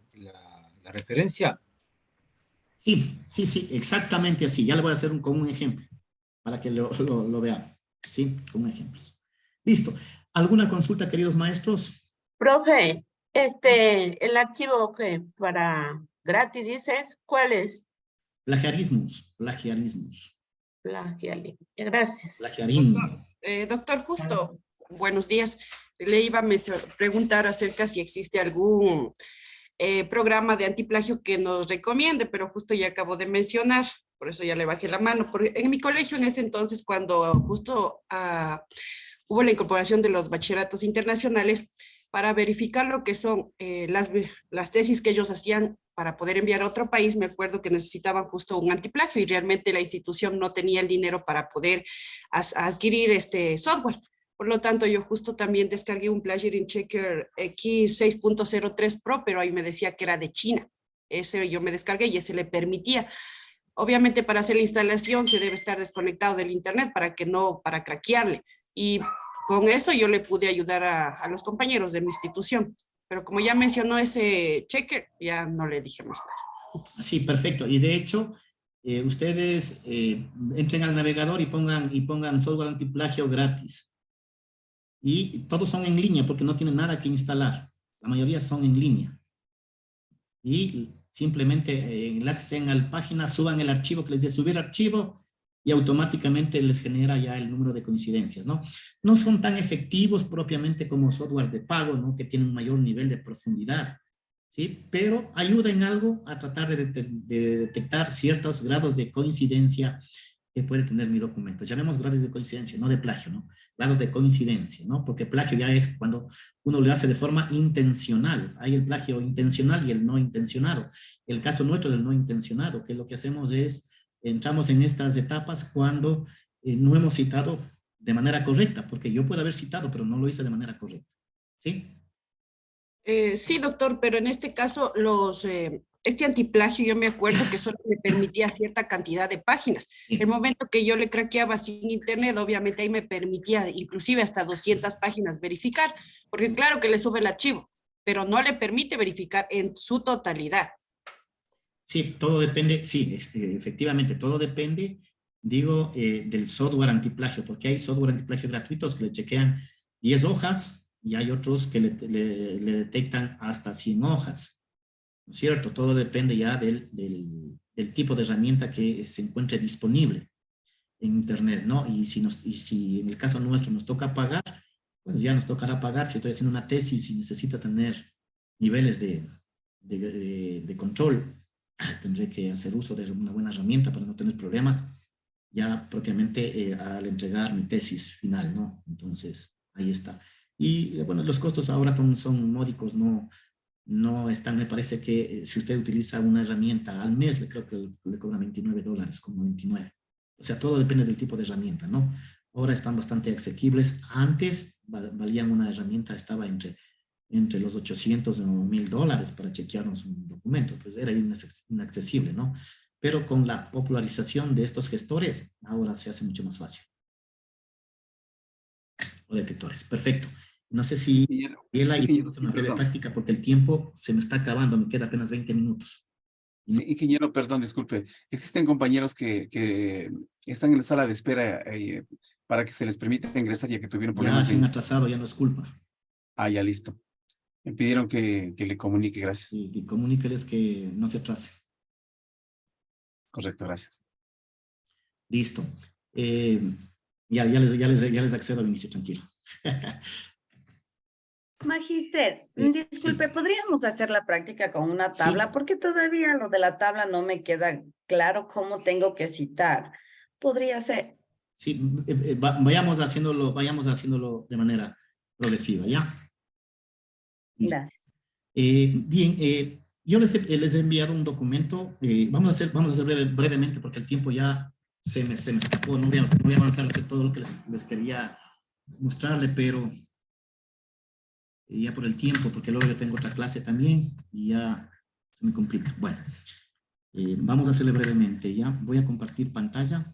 [SPEAKER 9] referencia.
[SPEAKER 1] Sí, sí, sí, exactamente así. Ya le voy a hacer con un ejemplo para que lo vean. Sí, con ejemplos. Listo. ¿Alguna consulta, queridos maestros?
[SPEAKER 12] Profe, el archivo que para gratis dices, ¿cuál es?
[SPEAKER 1] Plagiarismos, plagiarismos.
[SPEAKER 12] Plagiarismo. Gracias.
[SPEAKER 1] Plagiarismo.
[SPEAKER 13] Doctor, justo, buenos días. Le iba a preguntar acerca si existe algún programa de antiplagio que nos recomiende, pero justo ya acabo de mencionar, por eso ya le bajé la mano. Porque en mi colegio en ese entonces, cuando justo hubo la incorporación de los bachilleratos internacionales, para verificar lo que son las tesis que ellos hacían para poder enviar a otro país, me acuerdo que necesitaban justo un antiplagio y realmente la institución no tenía el dinero para poder adquirir este software. Por lo tanto, yo justo también descargué un Plagiarism Checker X 6.03 Pro, pero ahí me decía que era de China. Ese yo me descargué y ese le permitía. Obviamente, para hacer la instalación se debe estar desconectado del internet para craquearle. Y con eso yo le pude ayudar a los compañeros de mi institución. Pero como ya mencionó ese checker, ya no le dije más nada.
[SPEAKER 1] Sí, perfecto. Y de hecho, ustedes entren al navegador y pongan software antiplagio gratis. Y todos son en línea porque no tienen nada que instalar. La mayoría son en línea. Y simplemente enlaces en la página, suban el archivo que les dice subir archivo y automáticamente les genera ya el número de coincidencias, ¿no? No son tan efectivos propiamente como software de pago, ¿no? Que tienen un mayor nivel de profundidad, ¿sí? Pero ayuda en algo a tratar de detectar ciertos grados de coincidencia que puede tener mi documento. Llamemos grados de coincidencia, no de plagio, ¿no? Grados de coincidencia, ¿no? Porque plagio ya es cuando uno lo hace de forma intencional. Hay el plagio intencional y el no intencionado. El caso nuestro del no intencionado, que lo que hacemos es, entramos en estas etapas cuando no hemos citado de manera correcta, porque yo puedo haber citado, pero no lo hice de manera correcta. ¿Sí?
[SPEAKER 13] Sí, doctor, pero en este caso este antiplagio yo me acuerdo que solo me permitía cierta cantidad de páginas. El momento que yo le craqueaba sin internet, obviamente ahí me permitía inclusive hasta 200 páginas verificar, porque claro que le sube el archivo, pero no le permite verificar en su totalidad.
[SPEAKER 1] Sí, todo depende, sí, efectivamente, todo depende, digo, del software antiplagio, porque hay software antiplagio gratuitos que le chequean 10 hojas y hay otros que le detectan hasta 100 hojas, ¿no es cierto? Todo depende ya del tipo de herramienta que se encuentre disponible en Internet, ¿no? Y si en el caso nuestro nos toca pagar, pues ya nos tocará pagar. Si estoy haciendo una tesis y necesito tener niveles de control, tendré que hacer uso de una buena herramienta para no tener problemas ya propiamente al entregar mi tesis final, ¿no? Entonces, ahí está. Y bueno, los costos ahora son módicos, no están, me parece que si usted utiliza una herramienta al mes, creo que le cobran $29, como 29. O sea, todo depende del tipo de herramienta, ¿no? Ahora están bastante asequibles. Antes valían una herramienta, estaba entre los 800 o $1,000 para chequearnos un documento, pues era inaccesible, ¿no? Pero con la popularización de estos gestores, ahora se hace mucho más fácil. O detectores, perfecto. No sé si Gabriela y
[SPEAKER 14] ingeniero,
[SPEAKER 1] hacer una breve
[SPEAKER 14] perdón.
[SPEAKER 1] práctica porque el tiempo se me está acabando, me queda apenas 20 minutos.
[SPEAKER 14] Sí, ingeniero, perdón, disculpe. Existen compañeros que están en la sala de espera para que se les permita ingresar ya que tuvieron
[SPEAKER 1] Ya
[SPEAKER 14] problemas
[SPEAKER 1] se han atrasado, ya no es culpa.
[SPEAKER 14] Ah, ya listo. Me pidieron que le comunique, gracias.
[SPEAKER 1] Y comuníqueles que no se atrase.
[SPEAKER 14] Correcto, gracias.
[SPEAKER 1] Listo. Ya les accedo, Vinicio, tranquilo.
[SPEAKER 15] Magister, disculpe, ¿podríamos hacer la práctica con una tabla? Porque todavía lo de la tabla no me queda claro cómo tengo que citar. ¿Podría ser?
[SPEAKER 1] Sí, vayamos haciéndolo de manera progresiva, ¿ya? Listo.
[SPEAKER 15] Gracias.
[SPEAKER 1] Bien, yo les he enviado un documento. Vamos a hacer brevemente porque el tiempo ya se me escapó. No voy a avanzar a hacer todo lo que les quería mostrarle, pero ya por el tiempo, porque luego yo tengo otra clase también y ya se me complica. Bueno, vamos a hacerle brevemente, ¿ya? Voy a compartir pantalla.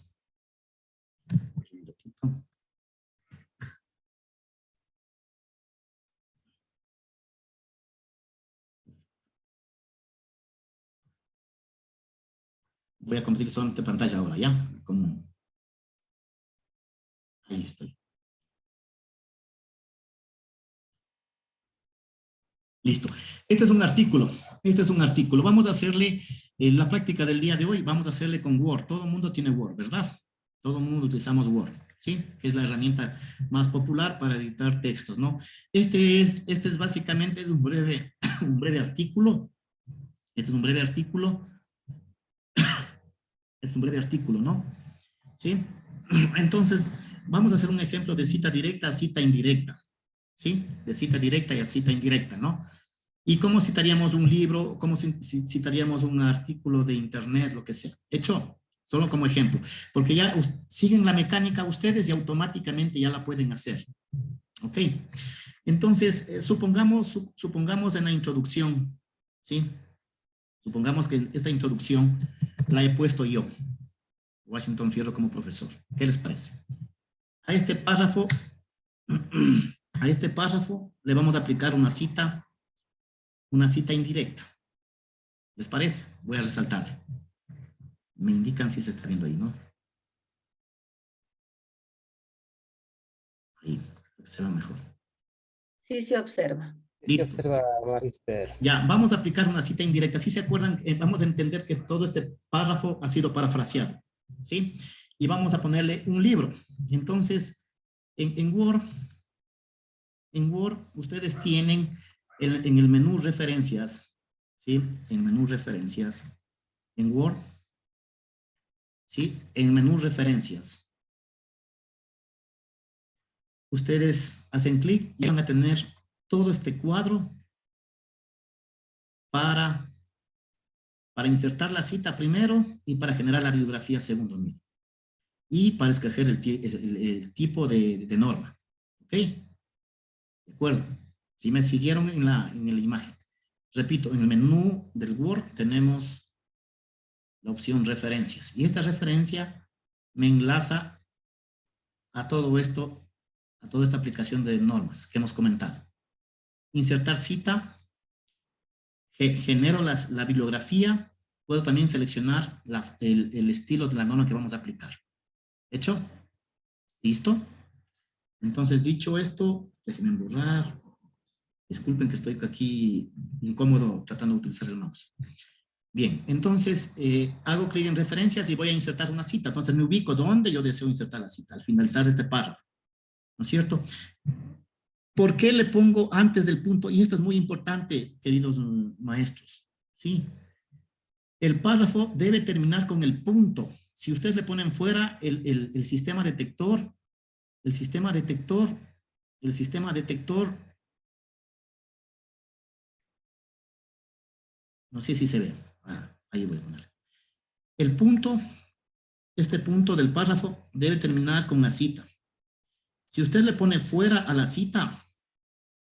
[SPEAKER 1] Voy a compartir solamente pantalla ahora, ¿ya? Ahí estoy. Listo. Este es un artículo. Vamos a hacerle la práctica del día de hoy. Vamos a hacerle con Word. Todo el mundo tiene Word, ¿verdad? Todo el mundo utilizamos Word, ¿sí? Que es la herramienta más popular para editar textos, ¿no? Este es básicamente un breve artículo. Este es un breve artículo. Es un breve artículo, ¿no? ¿Sí? Entonces, vamos a hacer un ejemplo de cita directa a cita indirecta. ¿Sí? De cita directa y a cita indirecta, ¿no? ¿Y cómo citaríamos un libro? ¿Cómo citaríamos un artículo de internet? Lo que sea. ¿Hecho? Solo como ejemplo. Porque ya siguen la mecánica ustedes y automáticamente ya la pueden hacer. ¿Ok? Entonces, supongamos en la introducción, ¿sí? Supongamos que esta introducción la he puesto yo, Washington Fierro, como profesor. ¿Qué les parece? A este párrafo le vamos a aplicar una cita indirecta. ¿Les parece? Voy a resaltarle. Me indican si se está viendo ahí, ¿no? Ahí, se va mejor.
[SPEAKER 15] Sí, se observa.
[SPEAKER 1] Listo. Ya, vamos a aplicar una cita indirecta. Si se acuerdan, vamos a entender que todo este párrafo ha sido parafraseado, ¿sí? Y vamos a ponerle un libro. Entonces, en Word, ustedes tienen en el menú referencias, ¿sí? En menú referencias, en Word, ¿sí? En menú referencias. Ustedes hacen clic y van a tener todo este cuadro para insertar la cita primero y para generar la bibliografía segundo. Y para escoger el tipo de norma. ¿Ok? De acuerdo. Si me siguieron en la imagen. Repito, en el menú del Word tenemos la opción referencias. Y esta referencia me enlaza a todo esto, a toda esta aplicación de normas que hemos comentado. Insertar cita, genero la bibliografía, puedo también seleccionar el estilo de la norma que vamos a aplicar. ¿Hecho? ¿Listo? Entonces, dicho esto, déjenme borrar. Disculpen que estoy aquí incómodo tratando de utilizar el mouse. Bien, entonces hago clic en referencias y voy a insertar una cita. Entonces me ubico donde yo deseo insertar la cita, al finalizar este párrafo. ¿No es cierto? ¿Por qué le pongo antes del punto? Y esto es muy importante, queridos maestros. ¿Sí? El párrafo debe terminar con el punto. Si ustedes le ponen fuera el sistema detector, no sé si se ve. Ahí voy a poner. El punto, este punto del párrafo debe terminar con la cita. Si usted le pone fuera a la cita,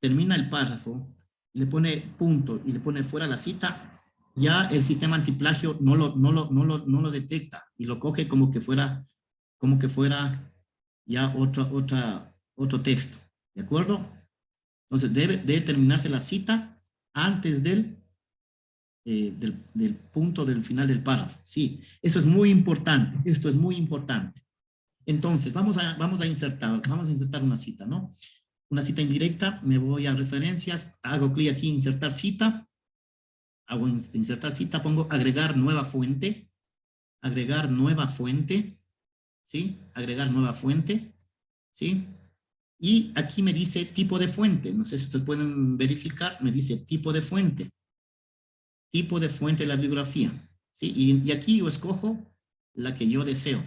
[SPEAKER 1] termina el párrafo, le pone punto y le pone fuera la cita, ya el sistema antiplagio no lo detecta y lo coge como que fuera ya otro texto. ¿De acuerdo? Entonces, debe terminarse la cita antes del punto del final del párrafo. Sí, eso es muy importante. Esto es muy importante. Entonces, vamos a insertar una cita, ¿no? Una cita indirecta, me voy a referencias, hago clic aquí, insertar cita, hago insertar cita, pongo agregar nueva fuente, ¿sí? Agregar nueva fuente, ¿sí? Y aquí me dice tipo de fuente, no sé si ustedes pueden verificar, me dice tipo de fuente de la bibliografía, ¿sí? Y aquí yo escojo la que yo deseo.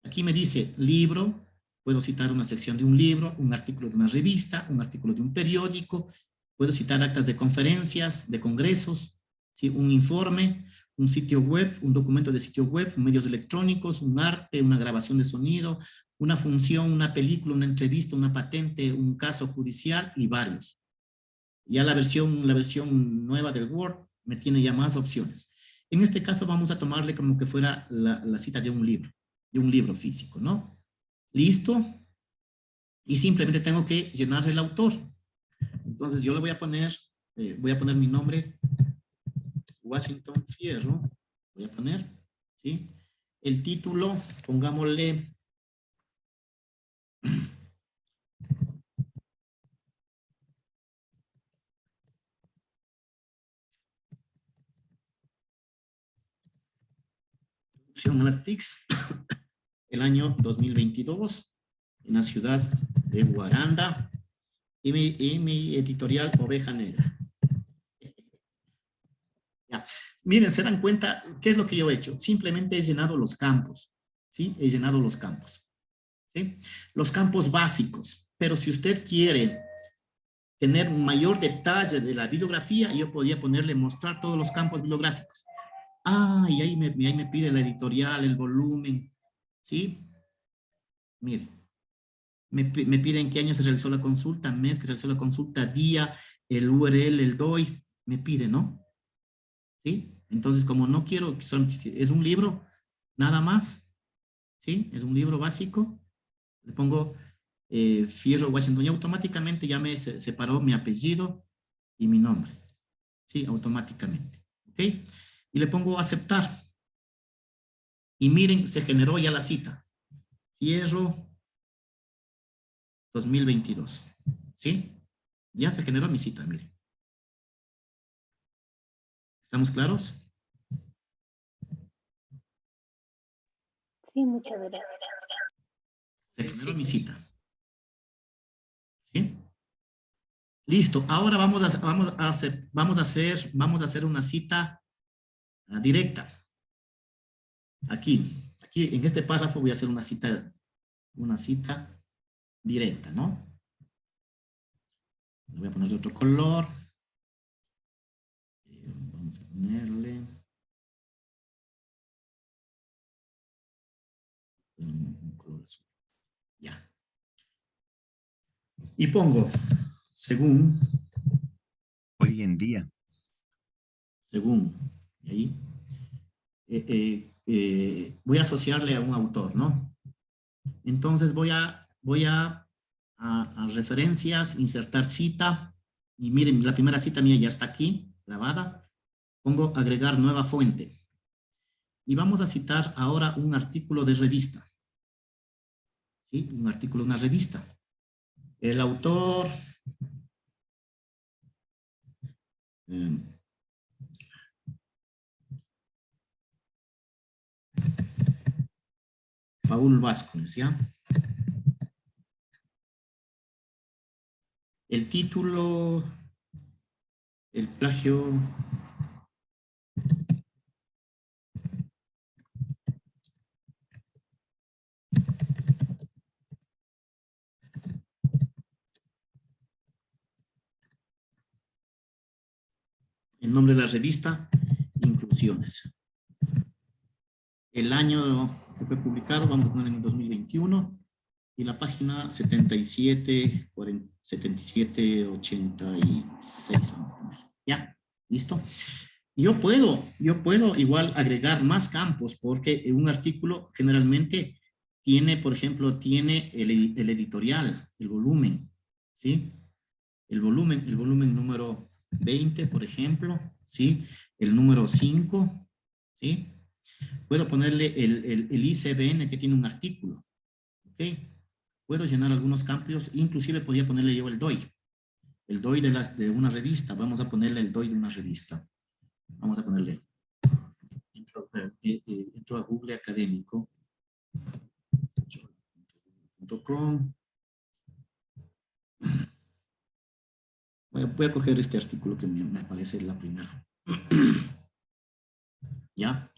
[SPEAKER 1] Aquí me dice libro, puedo citar una sección de un libro, un artículo de una revista, un artículo de un periódico, puedo citar actas de conferencias, de congresos, ¿sí? Un informe, un sitio web, un documento de sitio web, medios electrónicos, un arte, una grabación de sonido, una función, una película, una entrevista, una patente, un caso judicial y varios. Ya la versión nueva del Word me tiene ya más opciones. En este caso vamos a tomarle como que fuera la cita de un libro físico, ¿no? Listo. Y simplemente tengo que llenar el autor. Entonces yo le voy a poner mi nombre, Washington Fierro, voy a poner, ¿sí? El título, pongámosle a las TICs, el año 2022, en la ciudad de Guaranda, y mi editorial Oveja Negra. Ya. Miren, se dan cuenta, ¿qué es lo que yo he hecho? Simplemente he llenado los campos, ¿sí? He llenado los campos, ¿sí? Los campos básicos, pero si usted quiere tener un mayor detalle de la bibliografía, yo podría ponerle mostrar todos los campos bibliográficos. Ah, y ahí me pide la editorial, el volumen, ¿sí? Mire, me piden qué año se realizó la consulta, mes que se realizó la consulta, día, el URL, el DOI, me pide, ¿no? ¿Sí? Entonces, como no quiero, es un libro, nada más, ¿sí? Es un libro básico, le pongo Fierro Washington y automáticamente ya me separó mi apellido y mi nombre, ¿sí? Automáticamente, ¿ok? Y le pongo aceptar. Y miren, se generó ya la cita. Fierro 2022. ¿Sí? Ya se generó mi cita, miren. ¿Estamos claros?
[SPEAKER 4] Sí, muchas gracias.
[SPEAKER 1] Se generó mi cita. ¿Sí? Listo. Ahora vamos a hacer una cita directa. Aquí en este párrafo voy a hacer una cita directa, ¿no? Le voy a poner otro color. Vamos a ponerle un color azul. Ya. Y pongo, según.
[SPEAKER 5] Hoy en día.
[SPEAKER 1] Según. Y ahí. Voy a asociarle a un autor, ¿no? Entonces voy a referencias, insertar cita, y miren, la primera cita mía ya está aquí, grabada. Pongo agregar nueva fuente. Y vamos a citar ahora un artículo de revista. ¿Sí? Un artículo de una revista. El autor... Paul Vázquez, ¿ya? El título, el plagio... El nombre de la revista, Inclusiones. El año que fue publicado, vamos a poner en el 2021, y la página 7786, vamos a poner. Ya, listo. Yo puedo igual agregar más campos, porque un artículo generalmente tiene, por ejemplo, tiene el editorial, el volumen, ¿sí? el volumen número 20, por ejemplo, ¿sí? El número 5, ¿sí? Puedo ponerle el ICBN que tiene un artículo, ¿ok? Puedo llenar algunos campos, inclusive podría ponerle yo el DOI de una revista. Vamos a ponerle el DOI de una revista. Vamos a ponerle, entro a Google Académico, .com. Voy a coger este artículo que me aparece la primera. ¿Ya?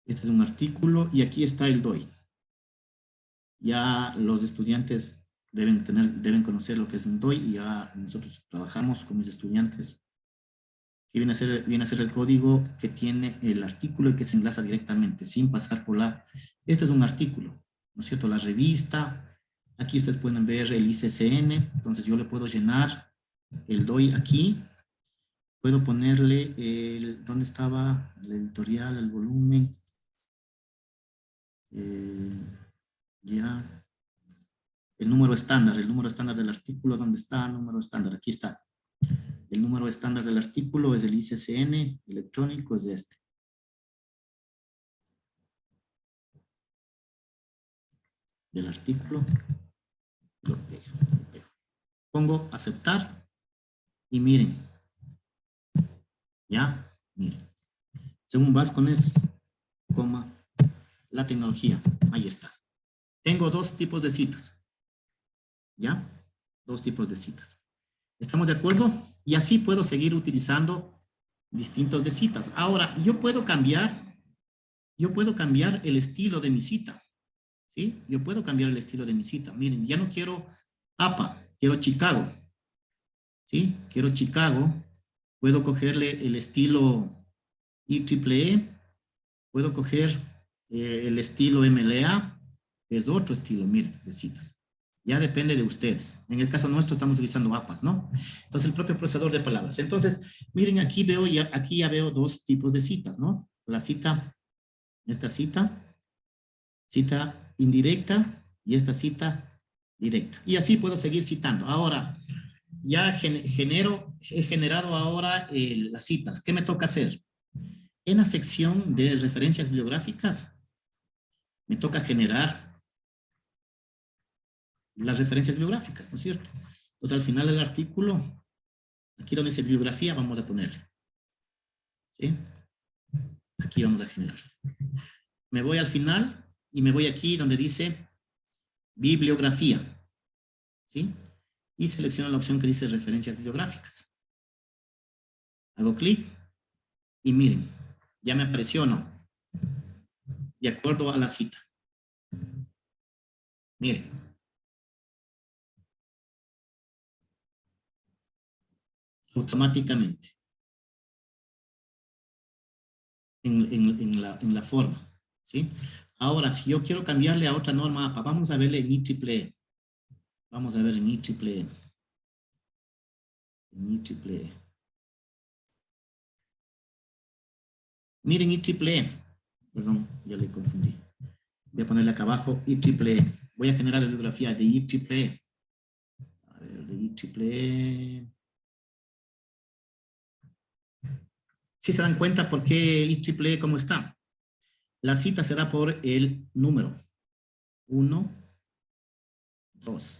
[SPEAKER 1] Este es un artículo y aquí está el DOI. Ya los estudiantes deben conocer lo que es un DOI y ya nosotros trabajamos con mis estudiantes. Y viene a ser el código que tiene el artículo y que se enlaza directamente, sin pasar por la... Este es un artículo, ¿no es cierto? La revista. Aquí ustedes pueden ver el ICCN. Entonces yo le puedo llenar el DOI aquí. Puedo ponerle ¿dónde estaba? El editorial, el volumen. Ya. El número estándar del artículo, ¿dónde está? Número estándar, aquí está. El número estándar del artículo es el ICCN electrónico, es este. Del artículo, lo pego. Pongo aceptar y miren. Ya, miren. Según Vascones, coma, la tecnología, ahí está. Tengo dos tipos de citas. ¿Ya? Dos tipos de citas. ¿Estamos de acuerdo? Y así puedo seguir utilizando distintos de citas. Ahora, yo puedo cambiar el estilo de mi cita. ¿Sí? Yo puedo cambiar el estilo de mi cita. Miren, ya no quiero APA, quiero Chicago. ¿Sí? Quiero Chicago. Puedo cogerle el estilo IEEE. Puedo coger el estilo MLA. Es otro estilo, miren, de citas. Ya depende de ustedes. En el caso nuestro estamos utilizando APAs, ¿no? Entonces, el propio procesador de palabras. Entonces, miren, aquí ya veo dos tipos de citas, ¿no? La cita, esta cita indirecta y esta cita directa. Y así puedo seguir citando. Ahora, ya he generado ahora las citas. ¿Qué me toca hacer? En la sección de referencias bibliográficas, me toca generar las referencias bibliográficas, ¿no es cierto? Entonces, al final del artículo, aquí donde dice bibliografía, vamos a ponerle. ¿Sí? Aquí vamos a generar. Me voy al final y me voy aquí donde dice bibliografía. ¿Sí? Y selecciono la opción que dice referencias bibliográficas. Hago clic y miren, ya me apareció o no. De acuerdo a la cita. Miren. Automáticamente. En la forma. ¿Sí? Ahora, si yo quiero cambiarle a otra norma APA, vamos a verle en IEEE. Vamos a ver en IEEE. En IEEE. Miren IEEE. Perdón, ya le confundí. Voy a ponerle acá abajo IEEE. Voy a generar la bibliografía de IEEE. A ver, de IEEE. Si se dan cuenta por qué IEEE cómo está. La cita se da por el número. 1, 2.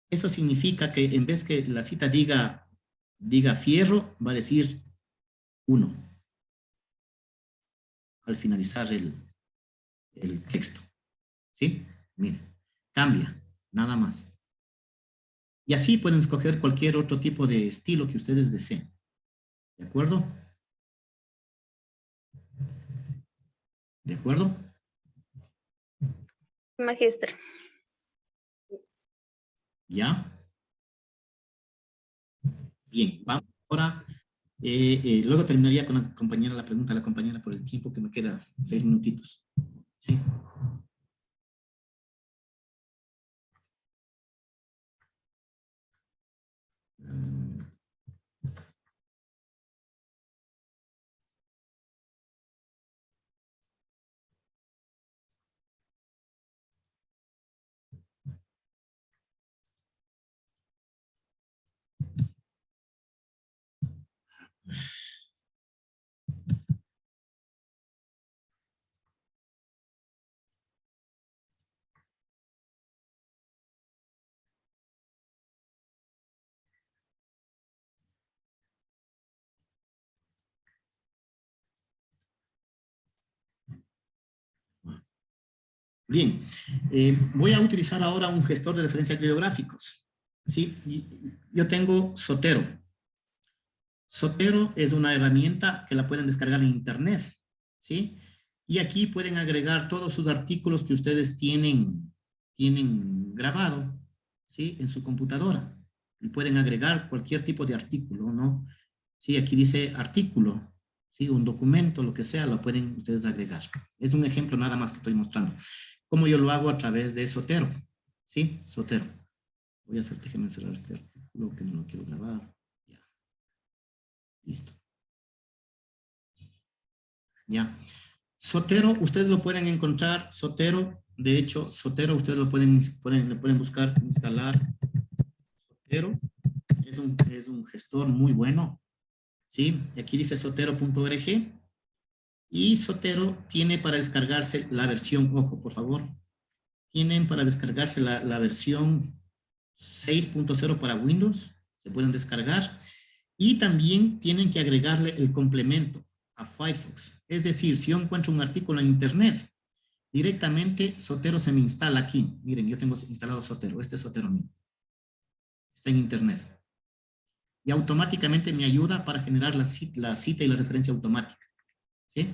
[SPEAKER 1] Eso significa que en vez que la cita diga fierro, va a decir 1. Al finalizar el texto. ¿Sí? Miren, cambia, nada más. Y así pueden escoger cualquier otro tipo de estilo que ustedes deseen. ¿De acuerdo? ¿De acuerdo?
[SPEAKER 4] Magistro.
[SPEAKER 1] ¿Ya? Bien, vamos ahora. Luego terminaría con la pregunta de la compañera por el tiempo que me queda, 6 minutitos. ¿Sí? Bien, voy a utilizar ahora un gestor de referencias bibliográficos. ¿Sí? Yo tengo Zotero. Zotero es una herramienta que la pueden descargar en internet. ¿Sí? Y aquí pueden agregar todos sus artículos que ustedes tienen grabado, ¿sí? En su computadora. Y pueden agregar cualquier tipo de artículo, ¿no? Sí, aquí dice artículo, ¿sí? Un documento, lo que sea, lo pueden ustedes agregar. Es un ejemplo nada más que estoy mostrando. Como yo lo hago a través de Zotero, ¿sí? Zotero. Voy a hacer, déjenme cerrar este artículo que no lo quiero grabar. Ya. Listo. Ya. Zotero, ustedes lo pueden encontrar, Zotero, de hecho, Zotero, ustedes lo le pueden buscar, instalar Zotero. Es un gestor muy bueno, ¿sí? Y aquí dice zotero.org. Y Zotero tiene para descargarse la versión, ojo, por favor, tienen para descargarse la versión 6.0 para Windows, se pueden descargar, y también tienen que agregarle el complemento a Firefox. Es decir, si yo encuentro un artículo en internet, directamente Zotero se me instala aquí. Miren, yo tengo instalado Zotero, este es Zotero mío. Está en internet. Y automáticamente me ayuda para generar la cita y la referencia automática. ¿Sí?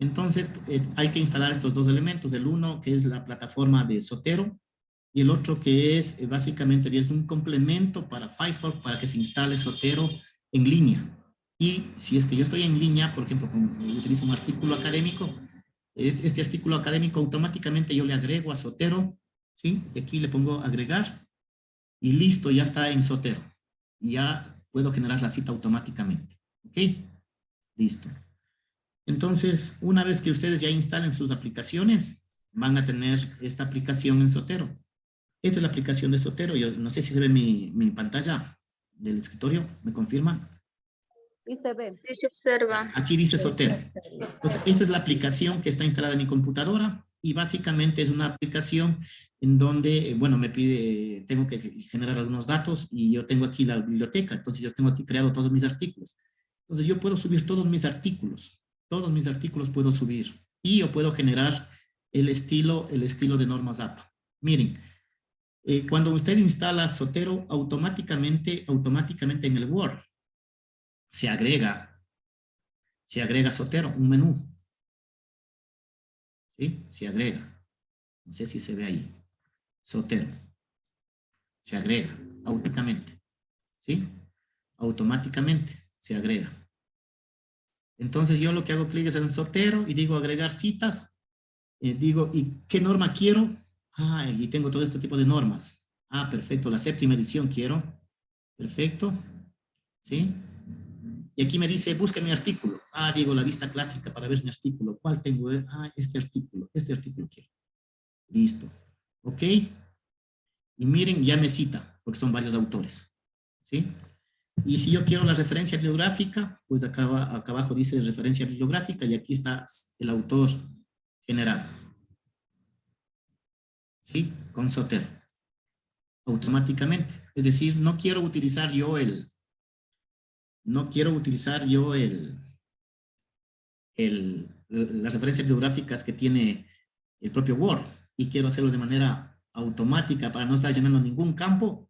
[SPEAKER 1] Entonces, hay que instalar estos dos elementos. El uno, que es la plataforma de Zotero, y el otro que es, básicamente, es un complemento para Firefox para que se instale Zotero en línea. Y si es que yo estoy en línea, por ejemplo, utilizo un artículo académico, este artículo académico automáticamente yo le agrego a Zotero, ¿sí? Y aquí le pongo agregar, y listo, ya está en Zotero. Y ya puedo generar la cita automáticamente. ¿Ok? Listo. Entonces, una vez que ustedes ya instalen sus aplicaciones, van a tener esta aplicación en Zotero. Esta es la aplicación de Zotero. Yo no sé si se ve mi pantalla del escritorio. ¿Me confirman?
[SPEAKER 4] Sí se ve. Sí se observa.
[SPEAKER 1] Aquí dice Zotero. Entonces, esta es la aplicación que está instalada en mi computadora y básicamente es una aplicación en donde, bueno, me pide, tengo que generar algunos datos y yo tengo aquí la biblioteca. Entonces, yo tengo aquí creado todos mis artículos. Entonces, yo puedo subir todos mis artículos. Todos mis artículos puedo subir. Y yo puedo generar el estilo de normas APA. Miren, cuando usted instala Zotero, automáticamente en el Word se agrega Zotero, un menú. ¿Sí? Se agrega. No sé si se ve ahí. Zotero. Se agrega automáticamente. ¿Sí? Automáticamente se agrega. Entonces yo lo que hago clic es en Zotero y digo agregar citas. Digo, ¿y qué norma quiero? Ah, y tengo todo este tipo de normas. Ah, perfecto, la 7ª edición quiero. Perfecto. ¿Sí? Y aquí me dice, busca mi artículo. Ah, digo, la vista clásica para ver mi artículo. ¿Cuál tengo? Ah, este artículo quiero. Listo. ¿Ok? Y miren, ya me cita, porque son varios autores. ¿Sí? Y si yo quiero la referencia bibliográfica, pues acá abajo dice referencia bibliográfica y aquí está el autor generado. ¿Sí? Con Zotero. Automáticamente. Es decir, no quiero utilizar yo las referencias bibliográficas que tiene el propio Word y quiero hacerlo de manera automática para no estar llenando ningún campo.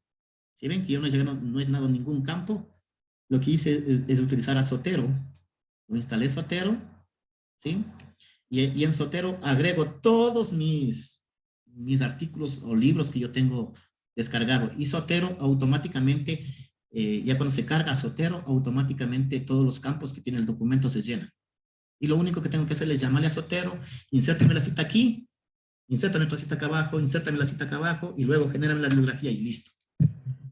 [SPEAKER 1] Si ven que yo no he llenado ningún campo, lo que hice es utilizar a Zotero. Lo instalé Zotero, ¿sí? Y en Zotero agrego todos mis artículos o libros que yo tengo descargado. Y Zotero automáticamente, ya cuando se carga Zotero, automáticamente todos los campos que tiene el documento se llenan. Y lo único que tengo que hacer es llamarle a Zotero, insértame la cita aquí, insértame otra cita acá abajo, insértame la cita acá abajo, y luego genérame la bibliografía y listo.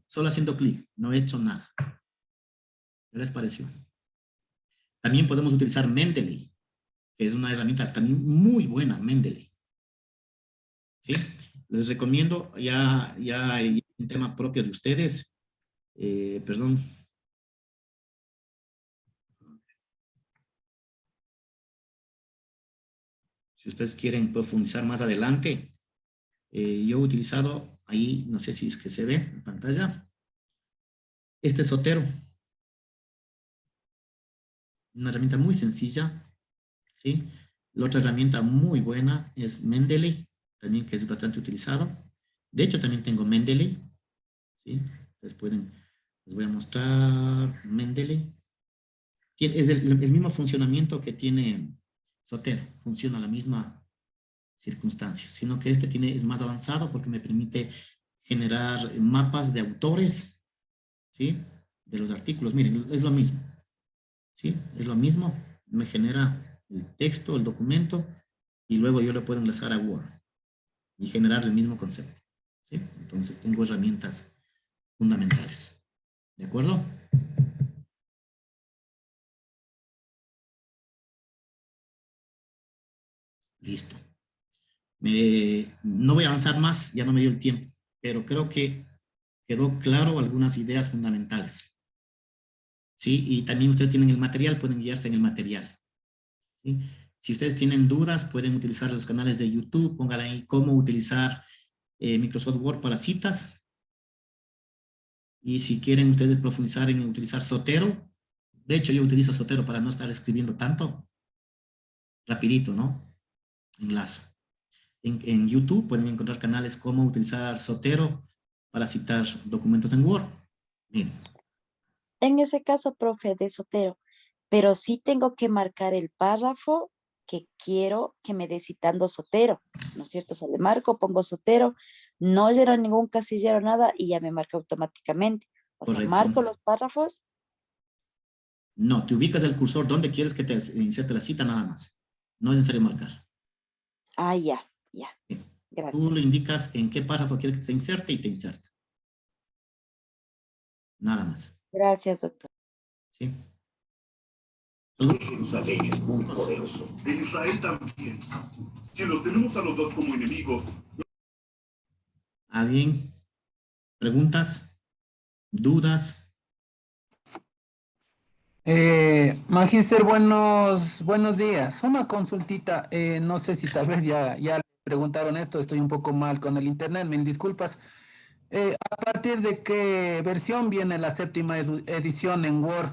[SPEAKER 1] Solo haciendo clic, no he hecho nada. ¿Qué les pareció? También podemos utilizar Mendeley, que es una herramienta también muy buena, Mendeley. ¿Sí? Les recomiendo, ya hay un tema propio de ustedes. Perdón. Si ustedes quieren profundizar más adelante, yo he utilizado ahí, no sé si es que se ve en pantalla, este es Zotero. Una herramienta muy sencilla, ¿sí? La otra herramienta muy buena es Mendeley, también que es bastante utilizado. De hecho, también tengo Mendeley, ¿sí? Les voy a mostrar Mendeley. Es el mismo funcionamiento que tiene Zotero, funciona a la misma circunstancia, sino que este es más avanzado porque me permite generar mapas de autores, ¿sí? De los artículos. Miren, es lo mismo, ¿sí? Es lo mismo, me genera el texto, el documento, y luego yo lo puedo enlazar a Word y generar el mismo concepto, ¿sí? Entonces tengo herramientas fundamentales, ¿de acuerdo? Listo. No voy a avanzar más, ya no me dio el tiempo, pero creo que quedó claro algunas ideas fundamentales. ¿Sí? Y también ustedes tienen el material, pueden guiarse en el material. ¿Sí? Si ustedes tienen dudas, pueden utilizar los canales de YouTube, pónganle ahí cómo utilizar Microsoft Word para citas. Y si quieren ustedes profundizar en utilizar Zotero, de hecho yo utilizo Zotero para no estar escribiendo tanto, rapidito, ¿no? Enlazo. En YouTube pueden encontrar canales cómo utilizar Zotero para citar documentos en Word. Miren.
[SPEAKER 7] En ese caso, profe, de Zotero, pero sí tengo que marcar el párrafo que quiero que me dé citando Zotero, ¿no es cierto? O sea, le marco, pongo Zotero, no lleno ningún casillero, nada, y ya me marca automáticamente. O sea,
[SPEAKER 1] Correcto.
[SPEAKER 7] marco los párrafos.
[SPEAKER 1] No, te ubicas el cursor donde quieres que te inserte la cita nada más. No es necesario marcar.
[SPEAKER 7] Ah, ya.
[SPEAKER 1] Bien.
[SPEAKER 7] Gracias.
[SPEAKER 1] Tú le indicas en qué párrafo quieres que te inserte y te inserta. Nada más.
[SPEAKER 7] Gracias, doctor.
[SPEAKER 1] ¿Sí?
[SPEAKER 16] Jerusalén es muy poderoso. E Israel también. Si los tenemos a los dos como enemigos.
[SPEAKER 1] ¿Alguien? ¿Preguntas? ¿Dudas?
[SPEAKER 17] Magíster, buenos días. Una consultita, no sé si tal vez ya le preguntaron esto, estoy un poco mal con el internet, mil disculpas. ¿A partir de qué versión viene la séptima edición en Word?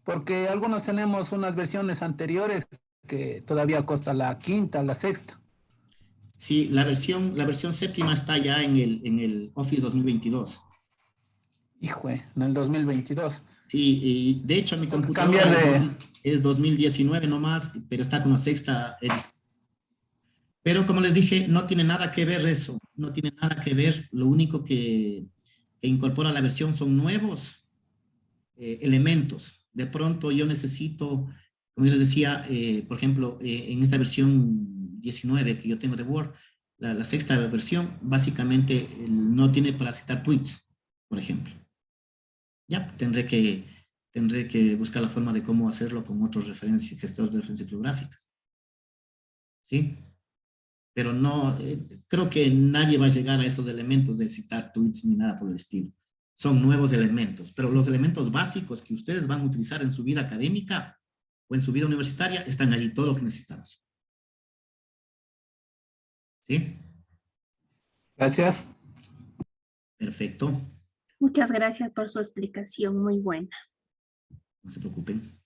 [SPEAKER 17] Porque algunos tenemos unas versiones anteriores que todavía consta la quinta, la sexta.
[SPEAKER 1] Sí, la versión séptima está ya en el Office 2022.
[SPEAKER 17] Hijo, en el 2022.
[SPEAKER 1] Sí, y de hecho mi computadora es 2019 nomás, pero está con la sexta edición. Pero como les dije, no tiene nada que ver eso, no tiene nada que ver. Lo único que incorpora la versión son nuevos elementos. De pronto yo necesito, como yo les decía, por ejemplo, en esta versión 19 que yo tengo de Word, la sexta versión, básicamente no tiene para citar tweets, por ejemplo. Ya, tendré que buscar la forma de cómo hacerlo con otros gestores de referencias bibliográficas. ¿Sí? Pero no, creo que nadie va a llegar a esos elementos de citar tweets ni nada por el estilo. Son nuevos elementos, pero los elementos básicos que ustedes van a utilizar en su vida académica o en su vida universitaria están allí, todo lo que necesitamos. ¿Sí?
[SPEAKER 17] Gracias.
[SPEAKER 1] Perfecto.
[SPEAKER 8] Muchas gracias por su explicación, muy buena.
[SPEAKER 1] No se preocupen.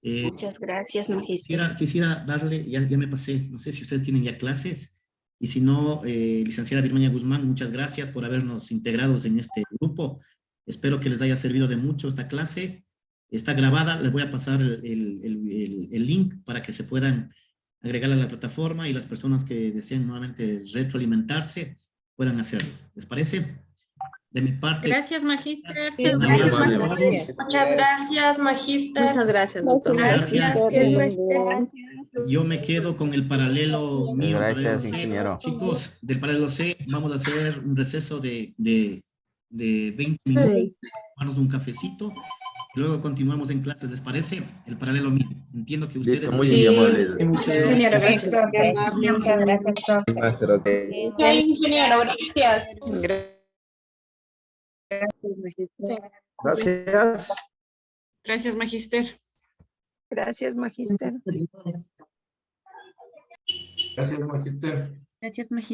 [SPEAKER 4] Muchas gracias, magíster.
[SPEAKER 1] Quisiera darle, ya me pasé, no sé si ustedes tienen ya clases, y si no, licenciada Birmania Guzmán, muchas gracias por habernos integrados en este grupo. Espero que les haya servido de mucho esta clase. Está grabada, les voy a pasar el link para que se puedan agregar a la plataforma y las personas que deseen nuevamente retroalimentarse puedan hacerlo. ¿Les parece? De mi parte.
[SPEAKER 4] Gracias, magíster.
[SPEAKER 12] Muchas gracias, magíster.
[SPEAKER 4] Muchas gracias, doctor.
[SPEAKER 1] Gracias. Yo me quedo con el paralelo mío, paralelo C. Chicos, del paralelo C vamos a hacer un receso de 20 minutos, tomarnos un cafecito, luego continuamos en clases, ¿les parece? El paralelo mío. Entiendo que ustedes...
[SPEAKER 2] Muy amable.
[SPEAKER 12] Ingeniero, gracias.
[SPEAKER 4] Muchas gracias, profe.
[SPEAKER 12] Ingeniero, gracias.
[SPEAKER 3] Gracias.
[SPEAKER 13] Gracias, magíster.
[SPEAKER 6] Gracias, magíster.
[SPEAKER 18] Gracias, Magister.
[SPEAKER 4] Gracias, Magíster.